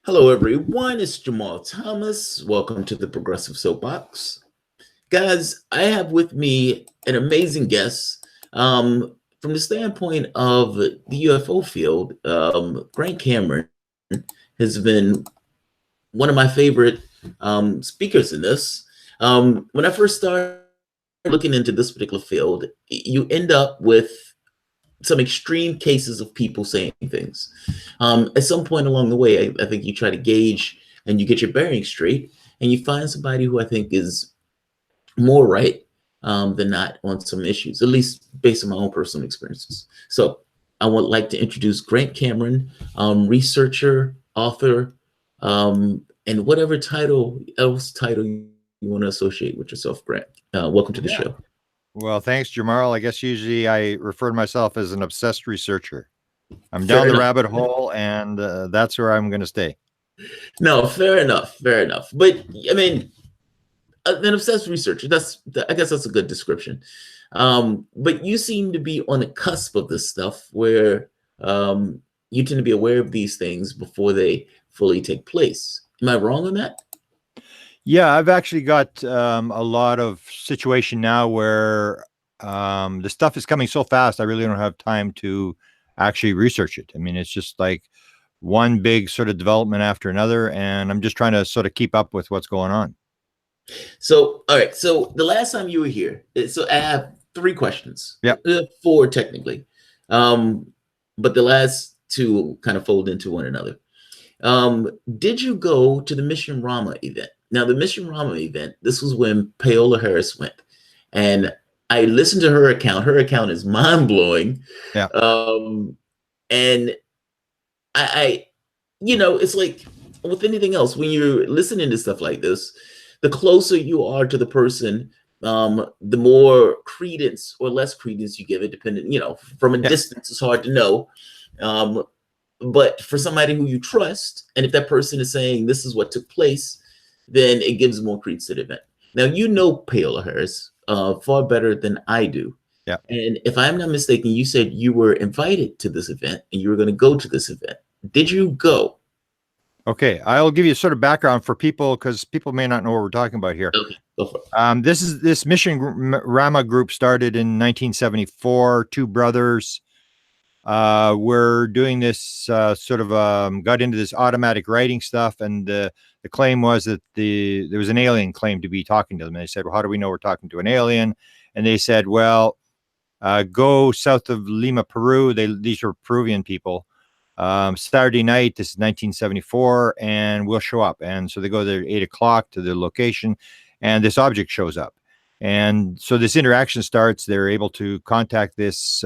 Hello, everyone. It's Jamarl Thomas. Welcome to the Progressive Soapbox. Guys, I have with me an amazing guest. From the standpoint of the UFO field, Grant Cameron has been one of my favorite speakers in this. When I first started looking into this particular field, you end up with some extreme cases of people saying things. At some point along the way, I think you try to gauge and you get your bearings straight, and you find somebody who I think is more right than not on some issues, at least based on my own personal experiences. So I would like to introduce Grant Cameron, researcher, author, and whatever title you want to associate with yourself, Grant. Welcome to the show. Well, thanks, Jamarl. I guess usually I refer to myself as an obsessed researcher. I'm down the rabbit hole, and that's where I'm going to stay. No, fair enough. But I mean, an obsessed researcher, I guess that's a good description. But you seem to be on the cusp of this stuff where you tend to be aware of these things before they fully take place. Am I wrong on that? Yeah, I've actually got a lot of situation now where the stuff is coming so fast, I really don't have time to actually research it. I mean, it's just like one big sort of development after another, and I'm just trying to sort of keep up with what's going on. So, all right. So the last time you were here, so I have 3 questions. Yeah. 4 technically. But the last 2 kind of fold into one another. Did you go to the Mission Rama event? Now, the Mission Rama event, this was when Paola Harris went. And I listened to her account. Her account is mind-blowing. Yeah. And I it's like with anything else, when you're listening to stuff like this, the closer you are to the person, the more credence or less credence you give it, depending, from a distance, it's hard to know. But for somebody who you trust, and if that person is saying this is what took place, then it gives more credence to the event. Now, you know Paola Harris far better than I do. Yeah. And if I'm not mistaken, you said you were invited to this event and you were going to go to this event. Did you go? Okay, I'll give you a sort of background for people because people may not know what we're talking about here. Okay, go for it. This Mission Rama group started in 1974. 2 brothers were doing this sort of got into this automatic writing stuff, and the claim was that there was an alien claimed to be talking to them. And they said, well, how do we know we're talking to an alien? And they said, well, go south of Lima, Peru. These were Peruvian people. Saturday night, this is 1974, and we'll show up. And so they go there at 8 o'clock to the location, and this object shows up. And so this interaction starts. They're able to contact this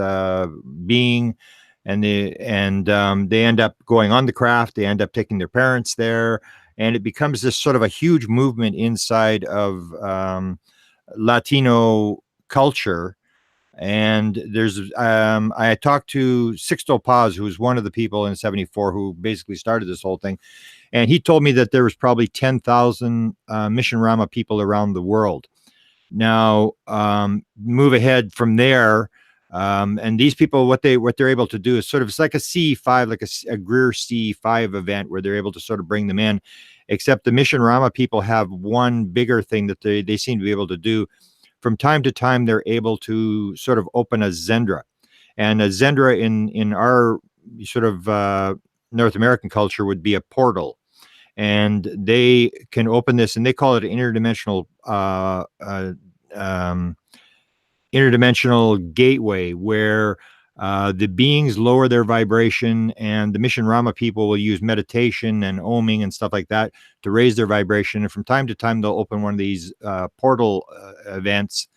being, and they end up going on the craft. They end up taking their parents there, and it becomes this sort of a huge movement inside of Latino culture. And there's I talked to Sixto Paz, who was one of the people in 74 who basically started this whole thing, and he told me that there was probably 10,000 Mission Rama people around the world. Now, move ahead from there, and these people, what they're able to do is sort of, it's like a C5, like a Greer C5 event where they're able to sort of bring them in, except the Mission Rama people have one bigger thing that they seem to be able to do. From time to time, they're able to sort of open a Zendra, and a Zendra in our sort of North American culture would be a portal. And they can open this, and they call it an interdimensional gateway, where the beings lower their vibration, and the Mission Rama people will use meditation and oming and stuff like that to raise their vibration. And from time to time, they'll open one of these portal events,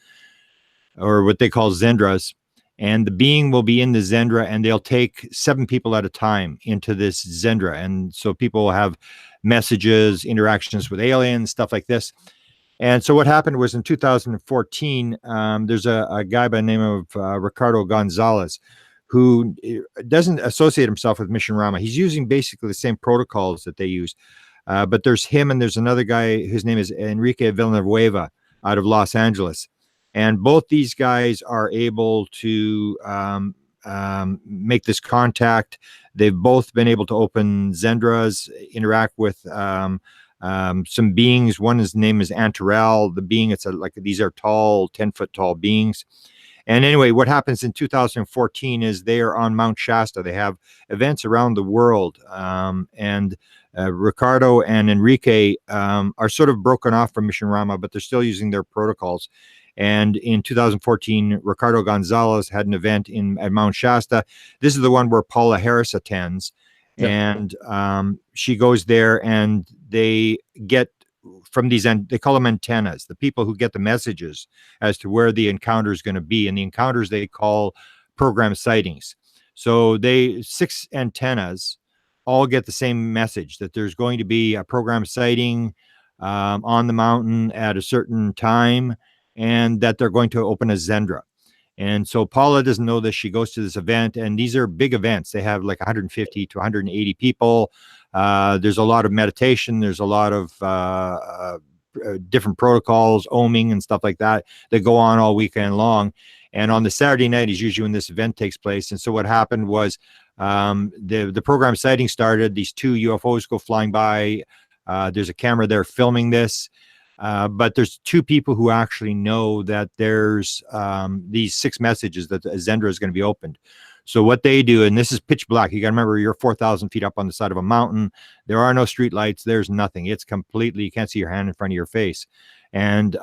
or what they call Zendras. And the being will be in the Zendra, and they'll take 7 people at a time into this Zendra. And so people will have messages, interactions with aliens, stuff like this. And so what happened was in 2014, there's a guy by the name of Ricardo Gonzalez, who doesn't associate himself with Mission Rama. He's using basically the same protocols that they use. But there's him, and there's another guy, his name is Enrique Villanueva out of Los Angeles. And both these guys are able to make this contact. They've both been able to open Zendras, interact with some beings. His name is Antarel. The being, these are tall, 10-foot tall beings. And anyway, what happens in 2014 is they are on Mount Shasta. They have events around the world. And Ricardo and Enrique are sort of broken off from Mission Rama, but they're still using their protocols. And in 2014, Ricardo Gonzalez had an event at Mount Shasta. This is the one where Paula Harris attends. Yeah. And she goes there, and they get from these, and they call them antennas, the people who get the messages as to where the encounter is going to be. And the encounters they call program sightings. So 6 antennas all get the same message, that there's going to be a program sighting on the mountain at a certain time, and that they're going to open a Zendra. And so Paula doesn't know this. She goes to this event, and these are big events. They have like 150 to 180 people. There's a lot of meditation. There's a lot of different protocols, oming and stuff like that go on all weekend long. And on the Saturday night is usually when this event takes place. And so what happened was the program sighting started. These 2 UFOs go flying by. There's a camera there filming this. But there's 2 people who actually know that there's these 6 messages that the Zendra is going to be opened. So what they do, and this is pitch black. You got to remember, you're 4,000 feet up on the side of a mountain. There are no street lights. There's nothing. It's completely, you can't see your hand in front of your face. And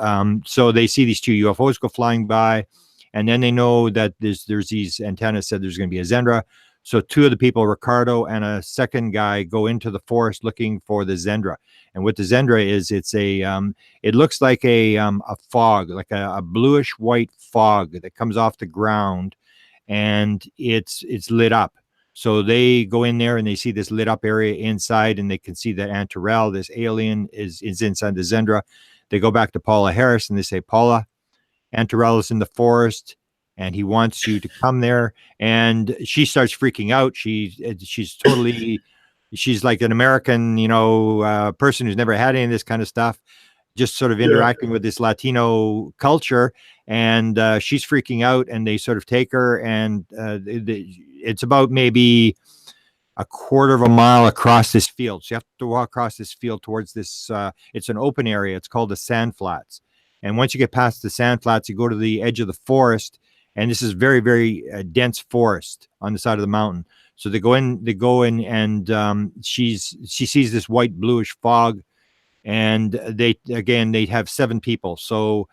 so they see these 2 UFOs go flying by, and then they know that there's these antennas said there's going to be a Zendra. So 2 of the people, Ricardo and a second guy, go into the forest looking for the Zendra. And what the Zendra is, it looks like a fog, like a bluish white fog that comes off the ground, and it's lit up. So they go in there and they see this lit up area inside, and they can see that Antarel, this alien, is inside the Zendra. They go back to Paula Harris and they say, Paula, Antarel is in the forest, and he wants you to come there. And she starts freaking out. She's like an American, person who's never had any of this kind of stuff, just sort of interacting with this Latino culture. And she's freaking out, and they sort of take her, and it's about maybe a quarter of a mile across this field. So you have to walk across this field towards this, it's an open area. It's called the Sand Flats. And once you get past the Sand Flats, you go to the edge of the forest, and this is very, very dense forest on the side of the mountain. So they go in, and she sees this white bluish fog, and they have 7 people. So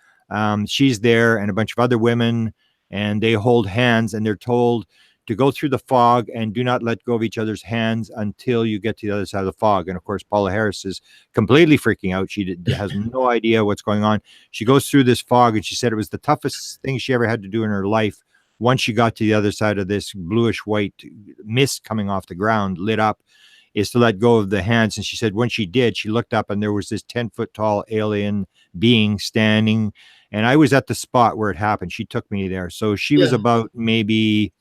she's there and a bunch of other women, and they hold hands, and they're told to go through the fog and do not let go of each other's hands until you get to the other side of the fog. And of course, Paula Harris is completely freaking out. She has no idea what's going on. She goes through this fog, and she said it was the toughest thing she ever had to do in her life. Once she got to the other side of this bluish white mist coming off the ground, lit up, is to let go of the hands. And she said when she did, she looked up, and there was this 10-foot tall alien being standing. And I was at the spot where it happened. She took me there. So she was about maybe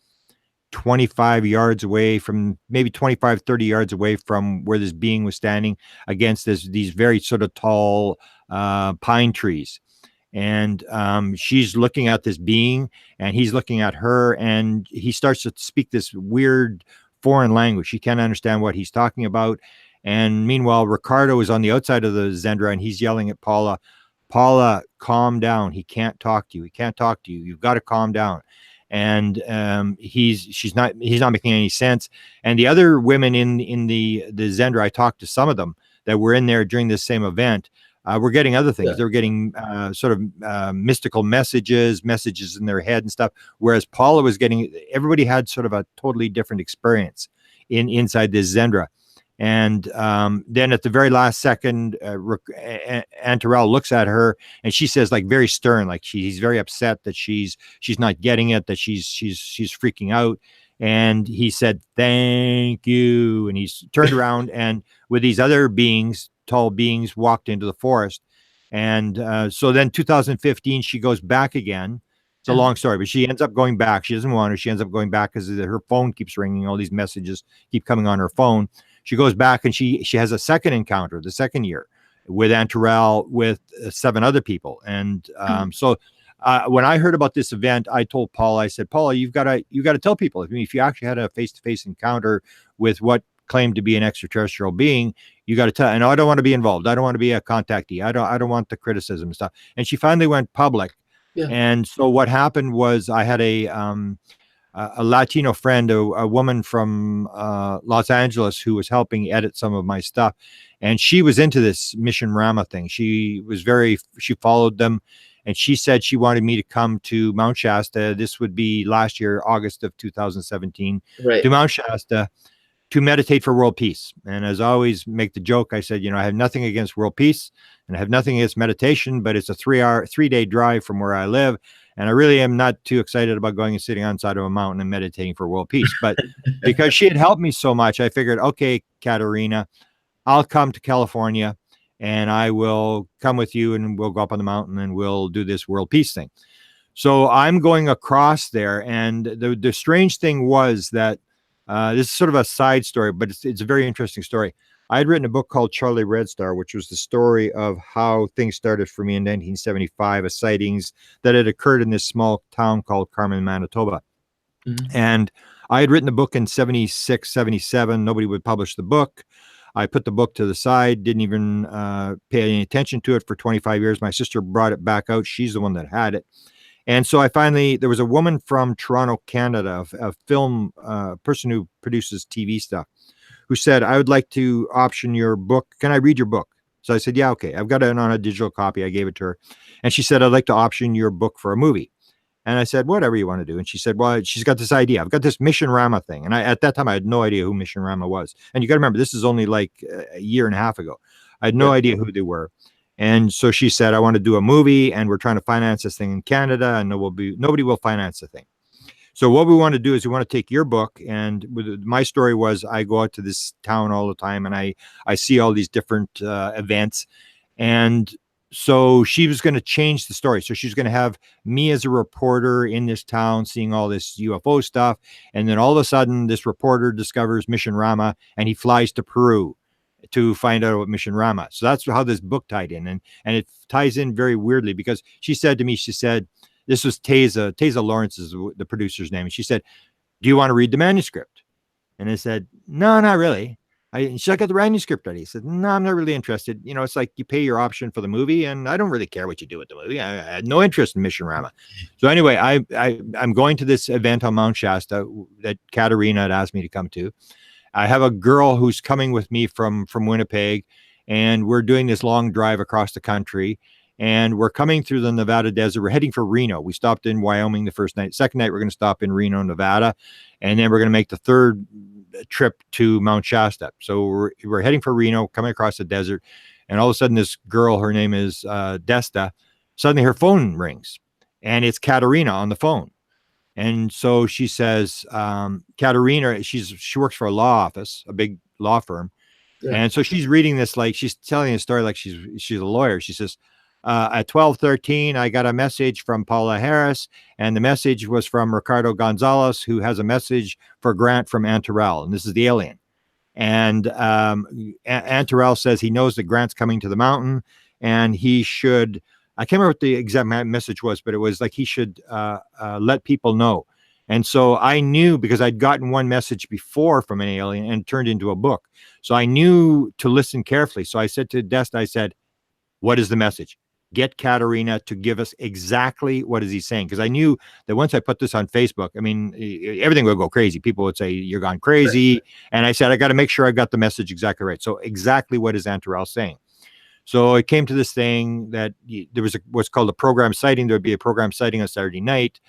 25 yards away from, maybe 25, 30 yards away from where this being was standing against these very sort of tall pine trees. And she's looking at this being, and he's looking at her, and he starts to speak this weird foreign language. She can't understand what he's talking about. And meanwhile, Ricardo is on the outside of the Zendra, and he's yelling at Paula, Paula, calm down. He can't talk to you. He can't talk to you. You've got to calm down. And he's not making any sense. And the other women in the Zendra, I talked to some of them that were in there during this same event. We're getting other things. They were getting sort of mystical messages in their head and stuff. Whereas Paula was getting, everybody had sort of a totally different experience inside this Zendra. And then at the very last second, Antarel looks at her, and she says, like, very stern, like he's very upset that she's not getting it, that she's freaking out. And he said, thank you. And he's turned around, and with these other beings, tall beings, walked into the forest. And so then 2015, she goes back again. It's a long story, but she ends up going back. She doesn't want to. She ends up going back because her phone keeps ringing. All these messages keep coming on her phone. She goes back, and she has a second encounter the second year with Antarel with 7 other people. And so when I heard about this event, I told Paula, I said, Paula, you got to tell people. I mean, if you actually had a face-to-face encounter with what claimed to be an extraterrestrial being, you got to tell. And I don't want to be involved. I don't want to be a contactee. I don't want the criticism and stuff. And she finally went public. Yeah. And so what happened was I had a Latino friend, a woman from Los Angeles, who was helping edit some of my stuff. And she was into this Mission Rama thing. She followed them. And she said she wanted me to come to Mount Shasta. This would be last year, August of 2017, Right. to Mount Shasta to meditate for world peace. And as I always make the joke, I said, I have nothing against world peace and I have nothing against meditation, but it's a 3-day drive from where I live. And I really am not too excited about going and sitting on side of a mountain and meditating for world peace. But because she had helped me so much, I figured, okay, Katerina, I'll come to California and I will come with you and we'll go up on the mountain and we'll do this world peace thing. So I'm going across there. And the strange thing was that this is sort of a side story, but it's a very interesting story. I had written a book called Charlie Red Star, which was the story of how things started for me in 1975, a sightings that had occurred in this small town called Carmen, Manitoba. Mm-hmm. And I had written the book in 76, 77. Nobody would publish the book. I put the book to the side, didn't even pay any attention to it for 25 years. My sister brought it back out. She's the one that had it. And so there was a woman from Toronto, Canada, a film person who produces TV stuff, who said, I would like to option your book. Can I read your book? So I said, yeah, okay. I've got it on a digital copy. I gave it to her. And she said, I'd like to option your book for a movie. And I said, whatever you want to do. And she said, well, she's got this idea. I've got this Mission Rama thing. And at that time, I had no idea who Mission Rama was. And you got to remember, this is only like a year and a half ago. I had no idea who they were. And so she said, I want to do a movie and we're trying to finance this thing in Canada and nobody will finance the thing. So what we want to do is we want to take your book, and my story was I go out to this town all the time and I see all these different events. And so she was going to change the story. So she's going to have me as a reporter in this town seeing all this UFO stuff. And then all of a sudden this reporter discovers Mission Rama and he flies to Peru to find out about Mission Rama. So that's how this book tied in. And it ties in very weirdly because she said to me, this was Teza Lawrence is the producer's name. And she said, do you want to read the manuscript? And I said, no, not really. She's like, I got the manuscript ready. I said, no, I'm not really interested. It's like you pay your option for the movie and I don't really care what you do with the movie. I had no interest in Mission Rama. So anyway, I'm going to this event on Mount Shasta that Katerina had asked me to come to. I have a girl who's coming with me from Winnipeg, and we're doing this long drive across the country, and we're coming through the Nevada desert. We're heading for Reno. We stopped in Wyoming the first night. Second night, we're going to stop in Reno, Nevada, and then we're going to make the third trip to Mount Shasta. So we're heading for Reno, coming across the desert, and all of a sudden, this girl, her name is Desta, suddenly her phone rings, and it's Katerina on the phone. And so she says, Katerina, she works for a law office, a big law firm. Yeah. And so she's reading this, like she's telling a story like she's a lawyer. She says, at 12:13, I got a message from Paula Harris, and the message was from Ricardo Gonzalez, who has a message for Grant from Antarell. And this is the alien. And Antarell says he knows that Grant's coming to the mountain and he should, I can't remember what the exact message was, but it was like he should let people know. And so I knew, because I'd gotten one message before from an alien and turned into a book. So I knew to listen carefully. So I said to Desta, I said, what is the message? Get Katerina to give us exactly what is he saying. Because I knew that once I put this on Facebook, I mean, everything would go crazy. People would say, you're gone crazy. Right. And I said, I got to make sure I got the message exactly right. So exactly what is Antarell saying? So it came to this thing that there was what's called a program sighting. There would be a program sighting on Saturday night.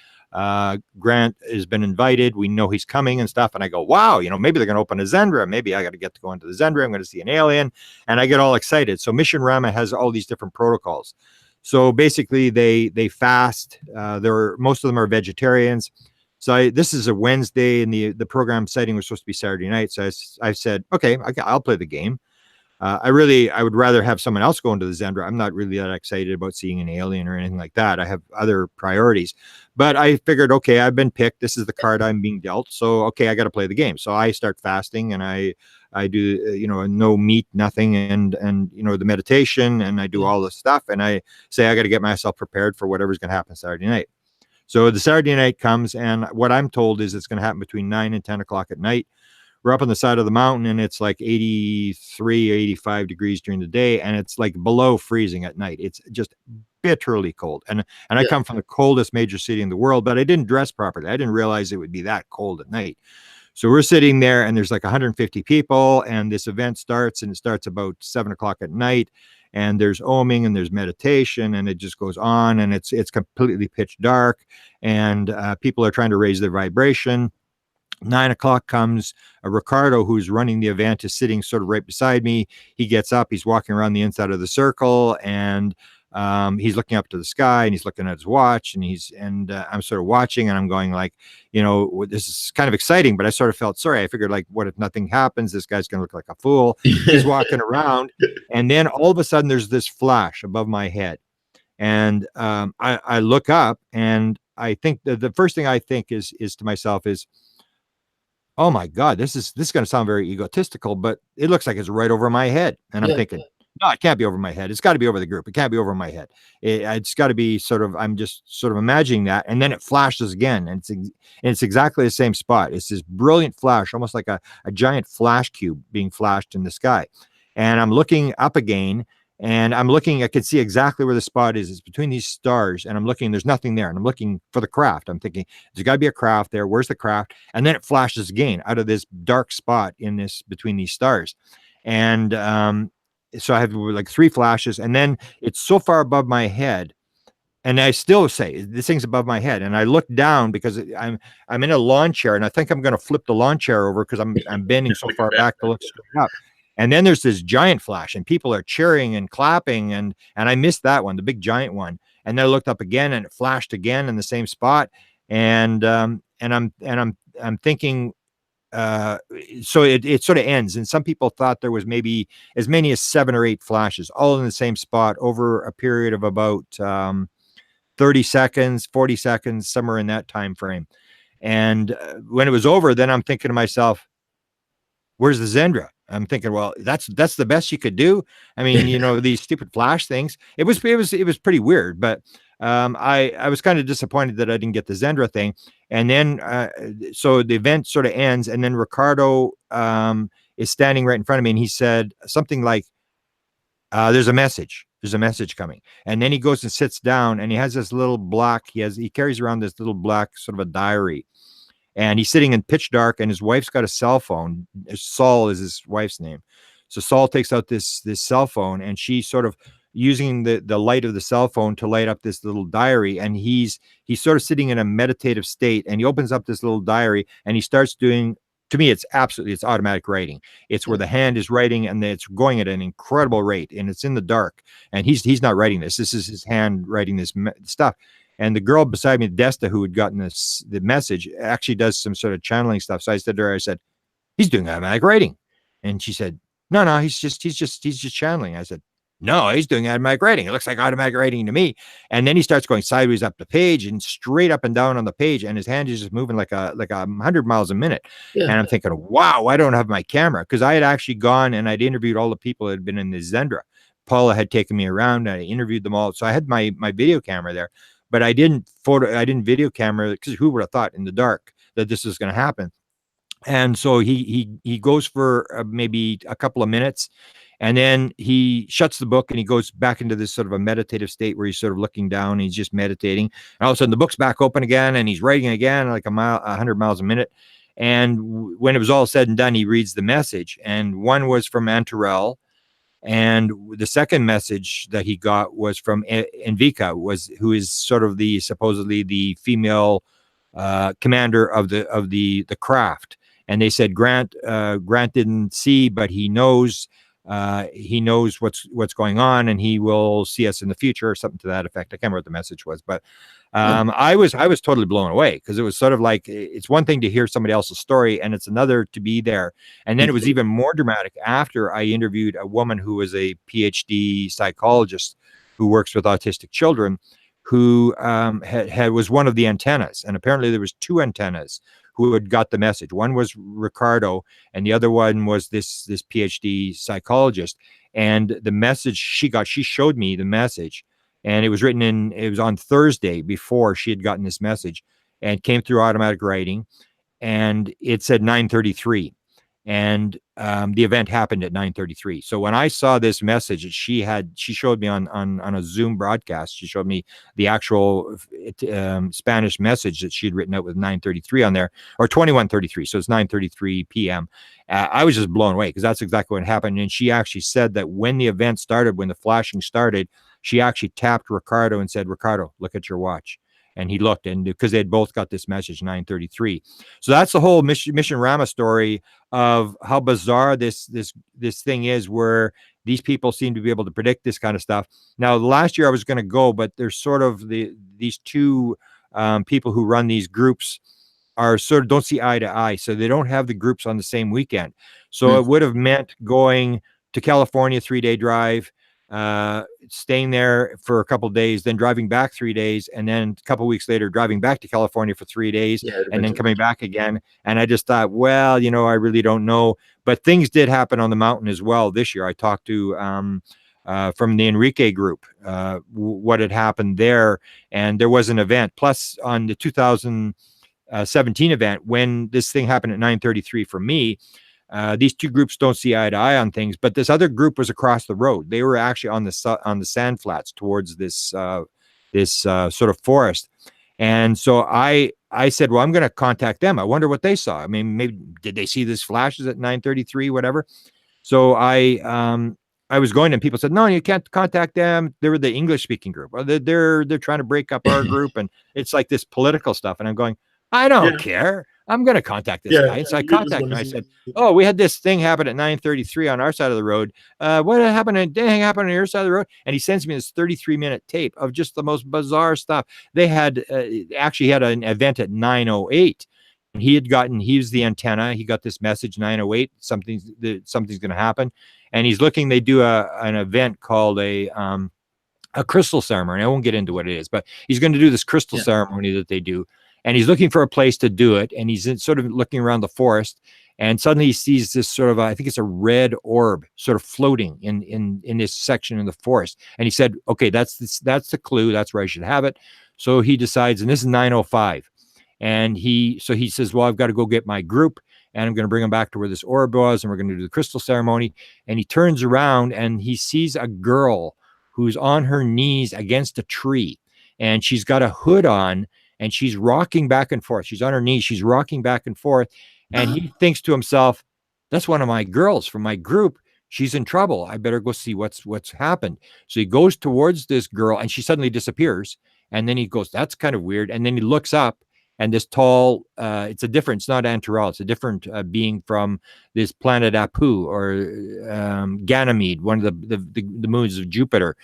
Grant has been invited. We know he's coming and stuff. And I go, wow, maybe they're going to open a Zendra. Maybe I got to get to go into the Zendra. I'm going to see an alien. And I get all excited. So Mission Rama has all these different protocols. So basically they fast. Most of them are vegetarians. So this is a Wednesday, and the program sighting was supposed to be Saturday night. So I said, okay, I'll play the game. I would rather have someone else go into the Zendra. I'm not really that excited about seeing an alien or anything like that. I have other priorities, but I figured, okay, I've been picked. This is the card I'm being dealt. So, okay, I got to play the game. So I start fasting, and I I do, no meat, nothing, and the meditation, and I do all this stuff, and I say I got to get myself prepared for whatever's going to happen Saturday night. So the Saturday night comes, and what I'm told is it's going to happen between 9 and 10 o'clock at night. We're up on the side of the mountain, and it's like 83, 85 degrees during the day, and it's like below freezing at night. It's just bitterly cold. And I come from the coldest major city in the world, but I didn't dress properly. I didn't realize it would be that cold at night. So we're sitting there, and there's like 150 people, and this event starts, and it starts about 7 o'clock at night. And there's oming, and there's meditation, and it just goes on, and it's completely pitch dark, and people are trying to raise their vibration. 9 o'clock comes. Ricardo, who's running the event, is sitting sort of right beside me. He gets up, he's walking around the inside of the circle, and he's looking up to the sky, and he's looking at his watch, and I'm sort of watching, and I'm going like, this is kind of exciting, but I sort of felt sorry. I figured, like, what if nothing happens? This guy's going to look like a fool. He's walking around, and then all of a sudden there's this flash above my head, and I look up, and I think the first thing I think is to myself is, oh my God, this is going to sound very egotistical, but it looks like it's right over my head. And I'm thinking, no, it can't be over my head. It's got to be over the group. It can't be over my head. It's got to be I'm just sort of imagining that. And then it flashes again. And it's exactly the same spot. It's this brilliant flash, almost like a giant flash cube being flashed in the sky. And I'm looking up again, and I could see exactly where the spot is. It's between these stars, and I'm looking, there's nothing there. And I'm looking for the craft. I'm thinking, there's got to be a craft there. Where's the craft? And then it flashes again out of this dark spot between these stars. And so I have like 3 flashes, and then it's so far above my head. And I still say, this thing's above my head. And I look down because I'm in a lawn chair, and I think I'm going to flip the lawn chair over because I'm bending so far back to look straight up. And then there's this giant flash, and people are cheering and clapping, and I missed that one, the big giant one. And then I looked up again, and it flashed again in the same spot. And I'm thinking, so it sort of ends. And some people thought there was maybe as many as 7 or 8 flashes, all in the same spot over a period of about 30 seconds, 40 seconds, somewhere in that time frame. And when it was over, then I'm thinking to myself, where's the Zendra? I'm thinking, well, that's the best you could do. I mean, these stupid flash things. It was pretty weird, but I was kind of disappointed that I didn't get the Zendra thing. And then so the event sort of ends, and then Ricardo is standing right in front of me, and he said something like, "There's a message. There's a message coming." And then he goes and sits down, and he has this little black. He carries around this little black sort of a diary. And he's sitting in pitch dark, and his wife's got a cell phone. Saul is his wife's name. So Saul takes out this cell phone, and she's sort of using the light of the cell phone to light up this little diary. And he's sort of sitting in a meditative state, and he opens up this little diary, and he starts doing, to me, it's automatic writing. It's where the hand is writing, and it's going at an incredible rate, and it's in the dark. And he's not writing this. This is his hand writing this stuff. And the girl beside me, Desta, who had gotten the message, actually does some sort of channeling stuff. So I said to her, he's doing automatic writing. And she said, no, he's just channeling. I said, no, he's doing automatic writing. It looks like automatic writing to me. And then he starts going sideways up the page and straight up and down on the page. And his hand is just moving like 100 miles a minute. Yeah. And I'm thinking, wow, I don't have my camera. Because I had actually gone and I'd interviewed all the people that had been in the Zendra. Paula had taken me around, and I interviewed them all. So I had my video camera there. But I didn't video camera, because who would have thought in the dark that this was going to happen? And so he goes for maybe a couple of minutes, and then he shuts the book, and he goes back into this sort of a meditative state where he's sort of looking down, and he's just meditating. And all of a sudden the book's back open again, and he's writing again, like 100 miles a minute. And when it was all said and done, he reads the message, and one was from Antarel. And the second message that he got was from Envika, who is sort of supposedly the female commander of the craft. And they said Grant didn't see, but he knows what's going on, and he will see us in the future, or something to that effect. I can't remember what the message was, but I was totally blown away, because it was sort of like, it's one thing to hear somebody else's story, and it's another to be there. And then it was even more dramatic after I interviewed a woman who was a PhD psychologist who works with autistic children, who was one of the antennas. And apparently there was 2 antennas who had got the message. One was Ricardo, and the other one was this PhD psychologist. And the message she got, she showed me the message, and it was on Thursday before she had gotten this message, and came through automatic writing, and it said 9:33, and the event happened at 9:33. So when I saw this message that she showed me on a Zoom broadcast, she showed me the actual Spanish message that she had written out with 9:33 on there, or 21:33. So it's 9:33 p.m. I was just blown away, because that's exactly what happened. And she actually said that when the event started, when the flashing started, she actually tapped Ricardo and said, "Ricardo, look at your watch." And he looked, and because they had both got this message 9:33. So that's the whole Mission Rama story of how bizarre this thing is, where these people seem to be able to predict this kind of stuff. Now, last year I was going to go, but there's sort of these two people who run these groups are sort of don't see eye to eye, so they don't have the groups on the same weekend. So it would have meant going to California, 3-day drive, staying there for a couple of days, then driving back 3 days, and then a couple of weeks later driving back to California for 3 days, and then coming back again. And I just thought, well, I really don't know. But things did happen on the mountain as well this year. I talked to from the Enrique group what had happened there, and there was an event. Plus, on the 2017 event, when this thing happened at 9:33 for me, these two groups don't see eye to eye on things, but this other group was across the road. They were actually on the sand flats towards this sort of forest. And so I said, well, I'm going to contact them. I wonder what they saw. I mean, maybe did they see this flashes at 9:33, whatever. So I was going, and people said, no, you can't contact them. They were the English speaking group. Well, they're trying to break up our group, and it's like this political stuff. And I'm going, I don't care. I'm going to contact this guy. And so I contacted him. I said, oh, we had this thing happen at 9:33 on our side of the road. What happened? Anything happened on your side of the road? And he sends me this 33-minute tape of just the most bizarre stuff. They had actually had an event at 9:08. And he was the antenna. He got this message 9:08, something's going to happen. And he's looking, they do an event called a crystal ceremony. I won't get into what it is, but he's going to do this crystal ceremony that they do. And he's looking for a place to do it. And he's sort of looking around the forest. And suddenly he sees this sort of, I think it's a red orb sort of floating in this section in the forest. And he said, okay, that's the clue. That's where I should have it. So he decides, and this is 9:05. And he says, well, I've got to go get my group, and I'm going to bring them back to where this orb was, and we're going to do the crystal ceremony. And he turns around and he sees a girl who's on her knees against a tree, and she's got a hood on, and she's rocking back and forth. She's on her knees. She's rocking back and forth. And he thinks to himself, that's one of my girls from my group. She's in trouble. I better go see what's happened. So he goes towards this girl, and she suddenly disappears. And then he goes, that's kind of weird. And then he looks up, and this tall, it's not Antaral, it's a different being from this planet Apu, or Ganymede, one of the moons of Jupiter,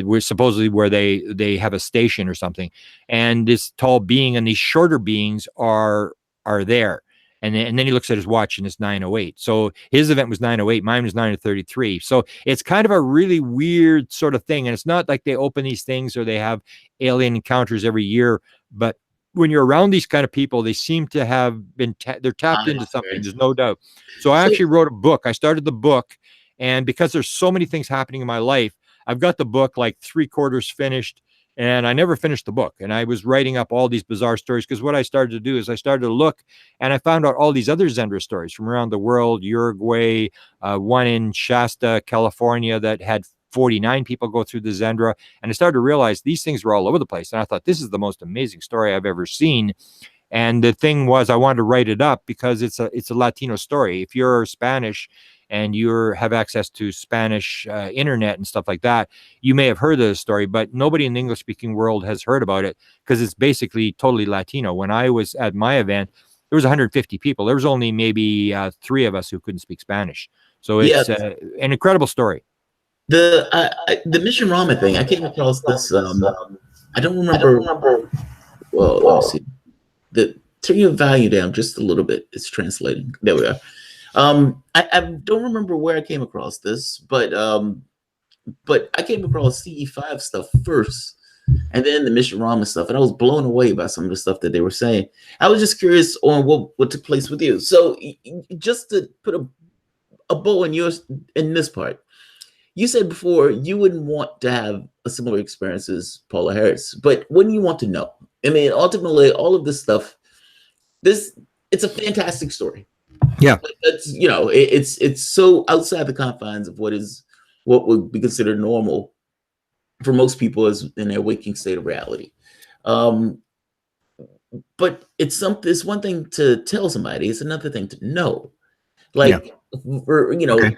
where supposedly where they have a station or something. And this tall being and these shorter beings are there. And then he looks at his watch, and it's 9:08. So his event was 9:08. Mine was 9:33. So it's kind of a really weird sort of thing. And it's not like they open these things or they have alien encounters every year. But when you're around these kind of people, they seem to have been, they're tapped into something. There's no doubt. So I actually wrote a book. I started the book. And because there's so many things happening in my life, I've got the book like 3/4 finished. And I never finished the book. And I was writing up all these bizarre stories, because what I started to do is I started to look, and I found out all these other Zendra stories from around the world, Uruguay, one in Shasta, California, that had 49 people go through the Zendra. And I started to realize these things were all over the place. And I thought, this is the most amazing story I've ever seen. And the thing was, I wanted to write it up because it's a Latino story. If you're Spanish and you have access to Spanish internet and stuff like that, you may have heard of the story, but nobody in the English-speaking world has heard about it, because it's basically totally Latino. When I was at my event, there was 150 people. There was only maybe 3 of us who couldn't speak Spanish. So it's an incredible story. The Mission Rama thing, I came across this. I don't remember. Well, let me see. Turn your value down just a little bit. It's translating. There we are. I don't remember where I came across this, but I came across CE5 stuff first, and then the Mission Rama stuff, and I was blown away by some of the stuff that they were saying. I was just curious on what took place with you. So just to put a bow in yours in this part, you said before you wouldn't want to have a similar experience as Paula Harris, but wouldn't you want to know? I mean, ultimately, all of this stuff, it's a fantastic story. Yeah, It's it's so outside the confines of what would be considered normal for most people as in their waking state of reality. But it's one thing to tell somebody; it's another thing to know. Like, Okay.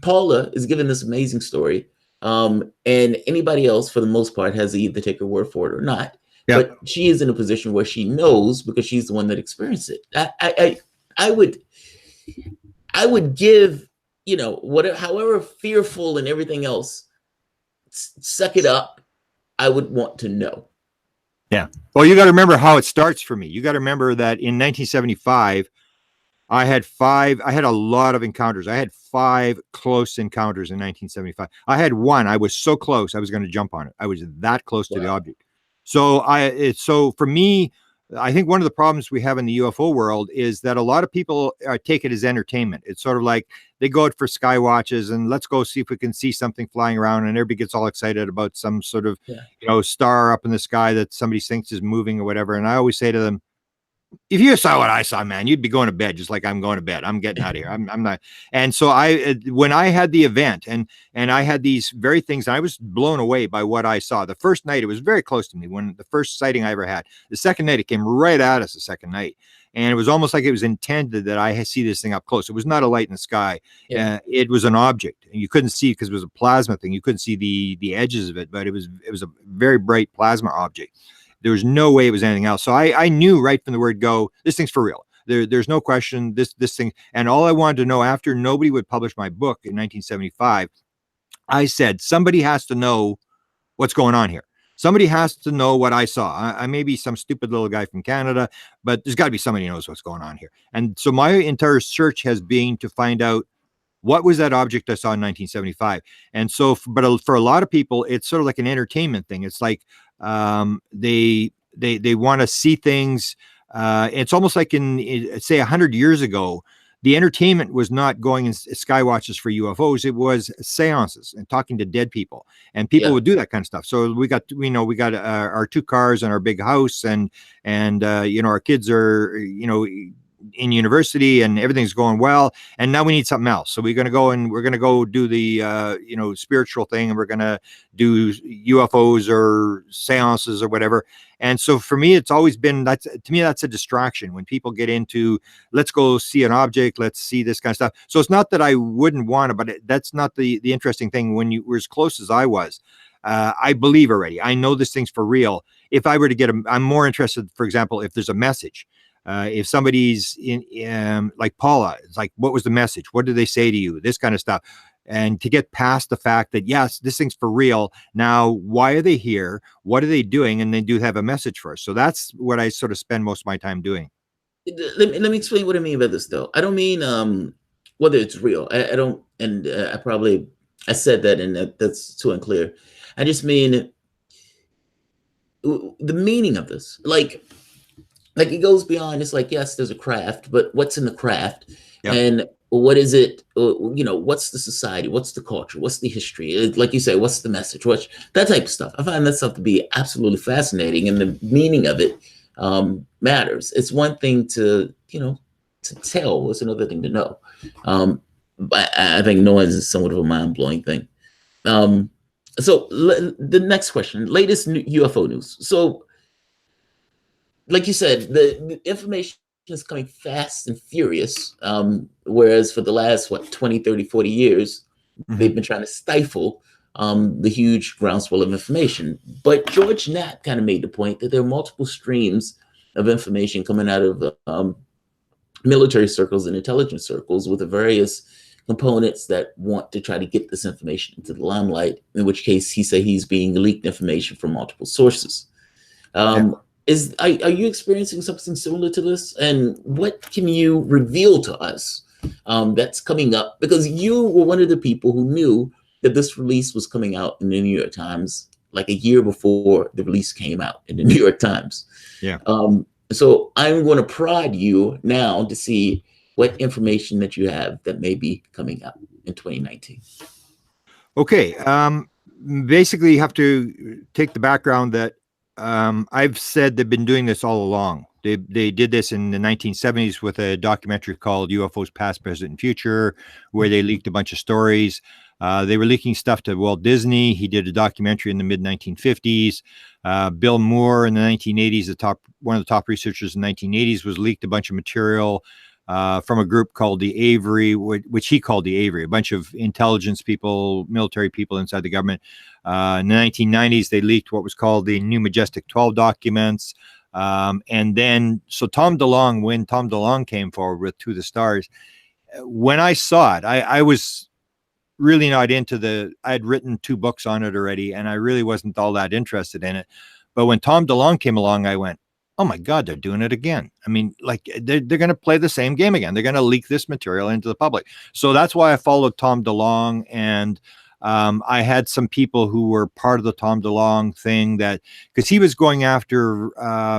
Paula is given this amazing story, and anybody else, for the most part, has to either take her word for it or not. Yeah. But she is in a position where she knows because she's the one that experienced it. I would give, whatever, however fearful and everything else, suck it up. I would want to know. Yeah. Well, you got to remember how it starts for me. You got to remember that in 1975, I had a lot of encounters. I had 5 close encounters in 1975. I had one. I was so close, I was going to jump on it. I was that close to the object. So for me, I think one of the problems we have in the UFO world is that a lot of people take it as entertainment. It's sort of like they go out for sky watches and let's go see if we can see something flying around, and everybody gets all excited about some sort of star up in the sky that somebody thinks is moving or whatever. And I always say to them, if you saw what I saw, man, you'd be going to bed just like I'm going to bed. I'm getting out of here. I'm not. And so when I had the event and I had these very things, I was blown away by what I saw. The first night, it was very close to me when the first sighting I ever had. The second night, it came right at us the second night. And it was almost like it was intended that I see this thing up close. It was not a light in the sky. Yeah. It was an object, and you couldn't see because it was a plasma thing. You couldn't see the edges of it, but it was a very bright plasma object. There was no way it was anything else. So I knew right from the word go, this thing's for real. There's no question this thing. And all I wanted to know after nobody would publish my book in 1975, I said, somebody has to know what's going on here. Somebody has to know what I saw. I may be some stupid little guy from Canada, but there's got to be somebody who knows what's going on here. And so my entire search has been to find out what was that object I saw in 1975. And so, but for a lot of people, it's sort of like an entertainment thing. It's like, they want to see things. It's almost like in say 100 years ago, the entertainment was not going in sky watches for UFOs. It was seances and talking to dead people, and people would do that kind of stuff. So we got our 2 cars and our big house, and our kids are, in university and everything's going well, and now we need something else. So we're going to go do the spiritual thing, and we're going to do UFOs or seances or whatever. And so for me, it's always been that's a distraction when people get into, let's go see an object, let's see this kind of stuff. So it's not that I wouldn't want it, but that's not the interesting thing. When you were as close as I was, I believe already. I know this thing's for real. If I were to I'm more interested, for example, if there's a message. If somebody's in like Paula, it's like, what was the message? What did they say to you? This kind of stuff. And to get past the fact that, yes, this thing's for real. Now, why are they here? What are they doing? And they do have a message for us. So that's what I sort of spend most of my time doing. Let me explain what I mean by this, though. I don't mean whether it's real. I don't, and I said that, and that's too unclear. I just mean the meaning of this. Like it goes beyond. It's like, yes, there's a craft, but what's in the craft, and what is it? What's the society? What's the culture? What's the history? Like you say, what's the message? That type of stuff. I find that stuff to be absolutely fascinating, and the meaning of it matters. It's one thing to tell. It's another thing to know. But I think knowing is somewhat of a mind-blowing thing. So the next question: latest UFO news. So, like you said, the information is coming fast and furious, whereas for the last 20, 30, 40 years, they've been trying to stifle the huge groundswell of information. But George Knapp kind of made the point that there are multiple streams of information coming out of military circles and intelligence circles with the various components that want to try to get this information into the limelight, in which case he said he's being leaked information from multiple sources. Are you experiencing something similar to this? And what can you reveal to us that's coming up? Because you were one of the people who knew that this release was coming out in the New York Times like a year before the release came out in the New York Times. Yeah. So I'm going to prod you now to see what information that you have that may be coming out in 2019. Okay. Basically, you have to take the background that I've said they've been doing this all along. They did this in the 1970s with a documentary called UFOs Past, Present, and Future, where they leaked a bunch of stories. They were leaking stuff to Walt Disney. He did a documentary in the mid 1950s. Bill Moore in the 1980s, one of the top researchers in the 1980s, was leaked a bunch of material from a group called the Avery, which he called the Avery, a bunch of intelligence people, military people inside the government. In the 1990s, they leaked what was called the New Majestic 12 documents. And then, so Tom DeLonge, when Tom DeLonge came forward with To the Stars, when I saw it, I was really not into I had written 2 books on it already, and I really wasn't all that interested in it. But when Tom DeLonge came along, I went, oh my God, they're doing it again. I mean, like they're going to play the same game again. They're going to leak this material into the public. So that's why I followed Tom DeLonge, and I had some people who were part of the Tom DeLonge thing because he was going after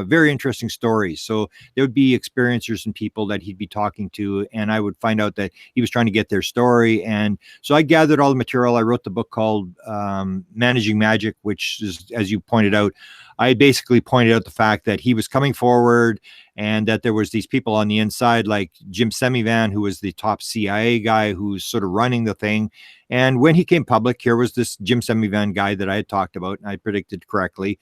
very interesting stories. So there would be experiencers and people that he'd be talking to, and I would find out that he was trying to get their story. And so I gathered all the material. I wrote the book called Managing Magic, which is, as you pointed out, I basically pointed out the fact that he was coming forward and that there was these people on the inside like Jim Semivan, who was the top CIA guy who's sort of running the thing. And when he came public, here was this Jim Semivan guy that I had talked about and I predicted correctly.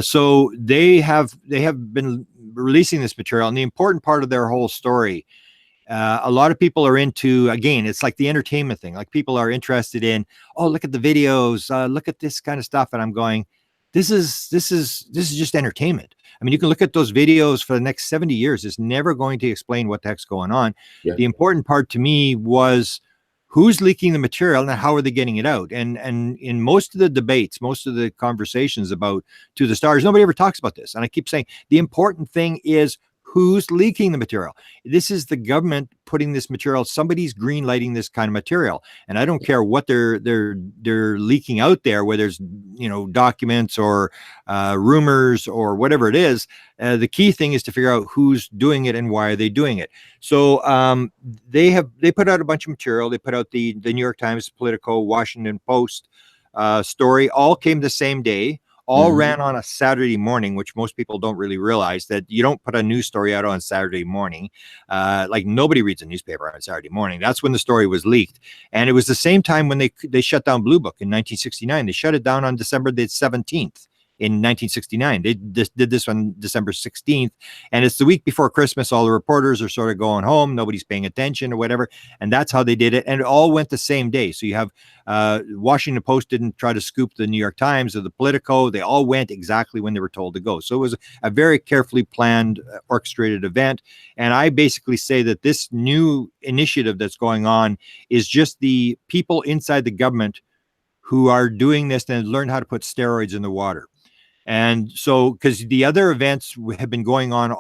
So they have been releasing this material, and the important part of their whole story, a lot of people are into, again, it's like the entertainment thing. Like people are interested in, oh, look at the videos, look at this kind of stuff. And I'm going, this is just entertainment. I mean, you can look at those videos for the next 70 years. It's never going to explain what the heck's going on. Yeah. The important part to me was who's leaking the material and how are they getting it out? And in most of the debates, most of the conversations about To the Stars, nobody ever talks about this. And I keep saying the important thing is who's leaking the material. This is the government putting this material. Somebody's green lighting this kind of material, and I don't care what they're leaking out there, whether it's documents or rumors or whatever it is. The key thing is to figure out who's doing it and why are they doing it. So they put out a bunch of material. They put out the New York Times, Politico, Washington Post story. All came the same day. All ran on a Saturday morning, which most people don't really realize, that you don't put a news story out on Saturday morning. Like nobody reads a newspaper on Saturday morning. That's when the story was leaked. And it was the same time when they shut down Blue Book in 1969. They shut it down on December the 17th. In 1969, they did this on December 16th, and it's the week before Christmas. All the reporters are sort of going home, nobody's paying attention or whatever, and that's how they did it. And it all went the same day. So you have Washington Post didn't try to scoop the New York Times or the Politico. They all went exactly when they were told to go. So it was a very carefully planned, orchestrated event. And I basically say that this new initiative that's going on is just the people inside the government who are doing this and learned how to put steroids in the water. And so, because the other events have been going on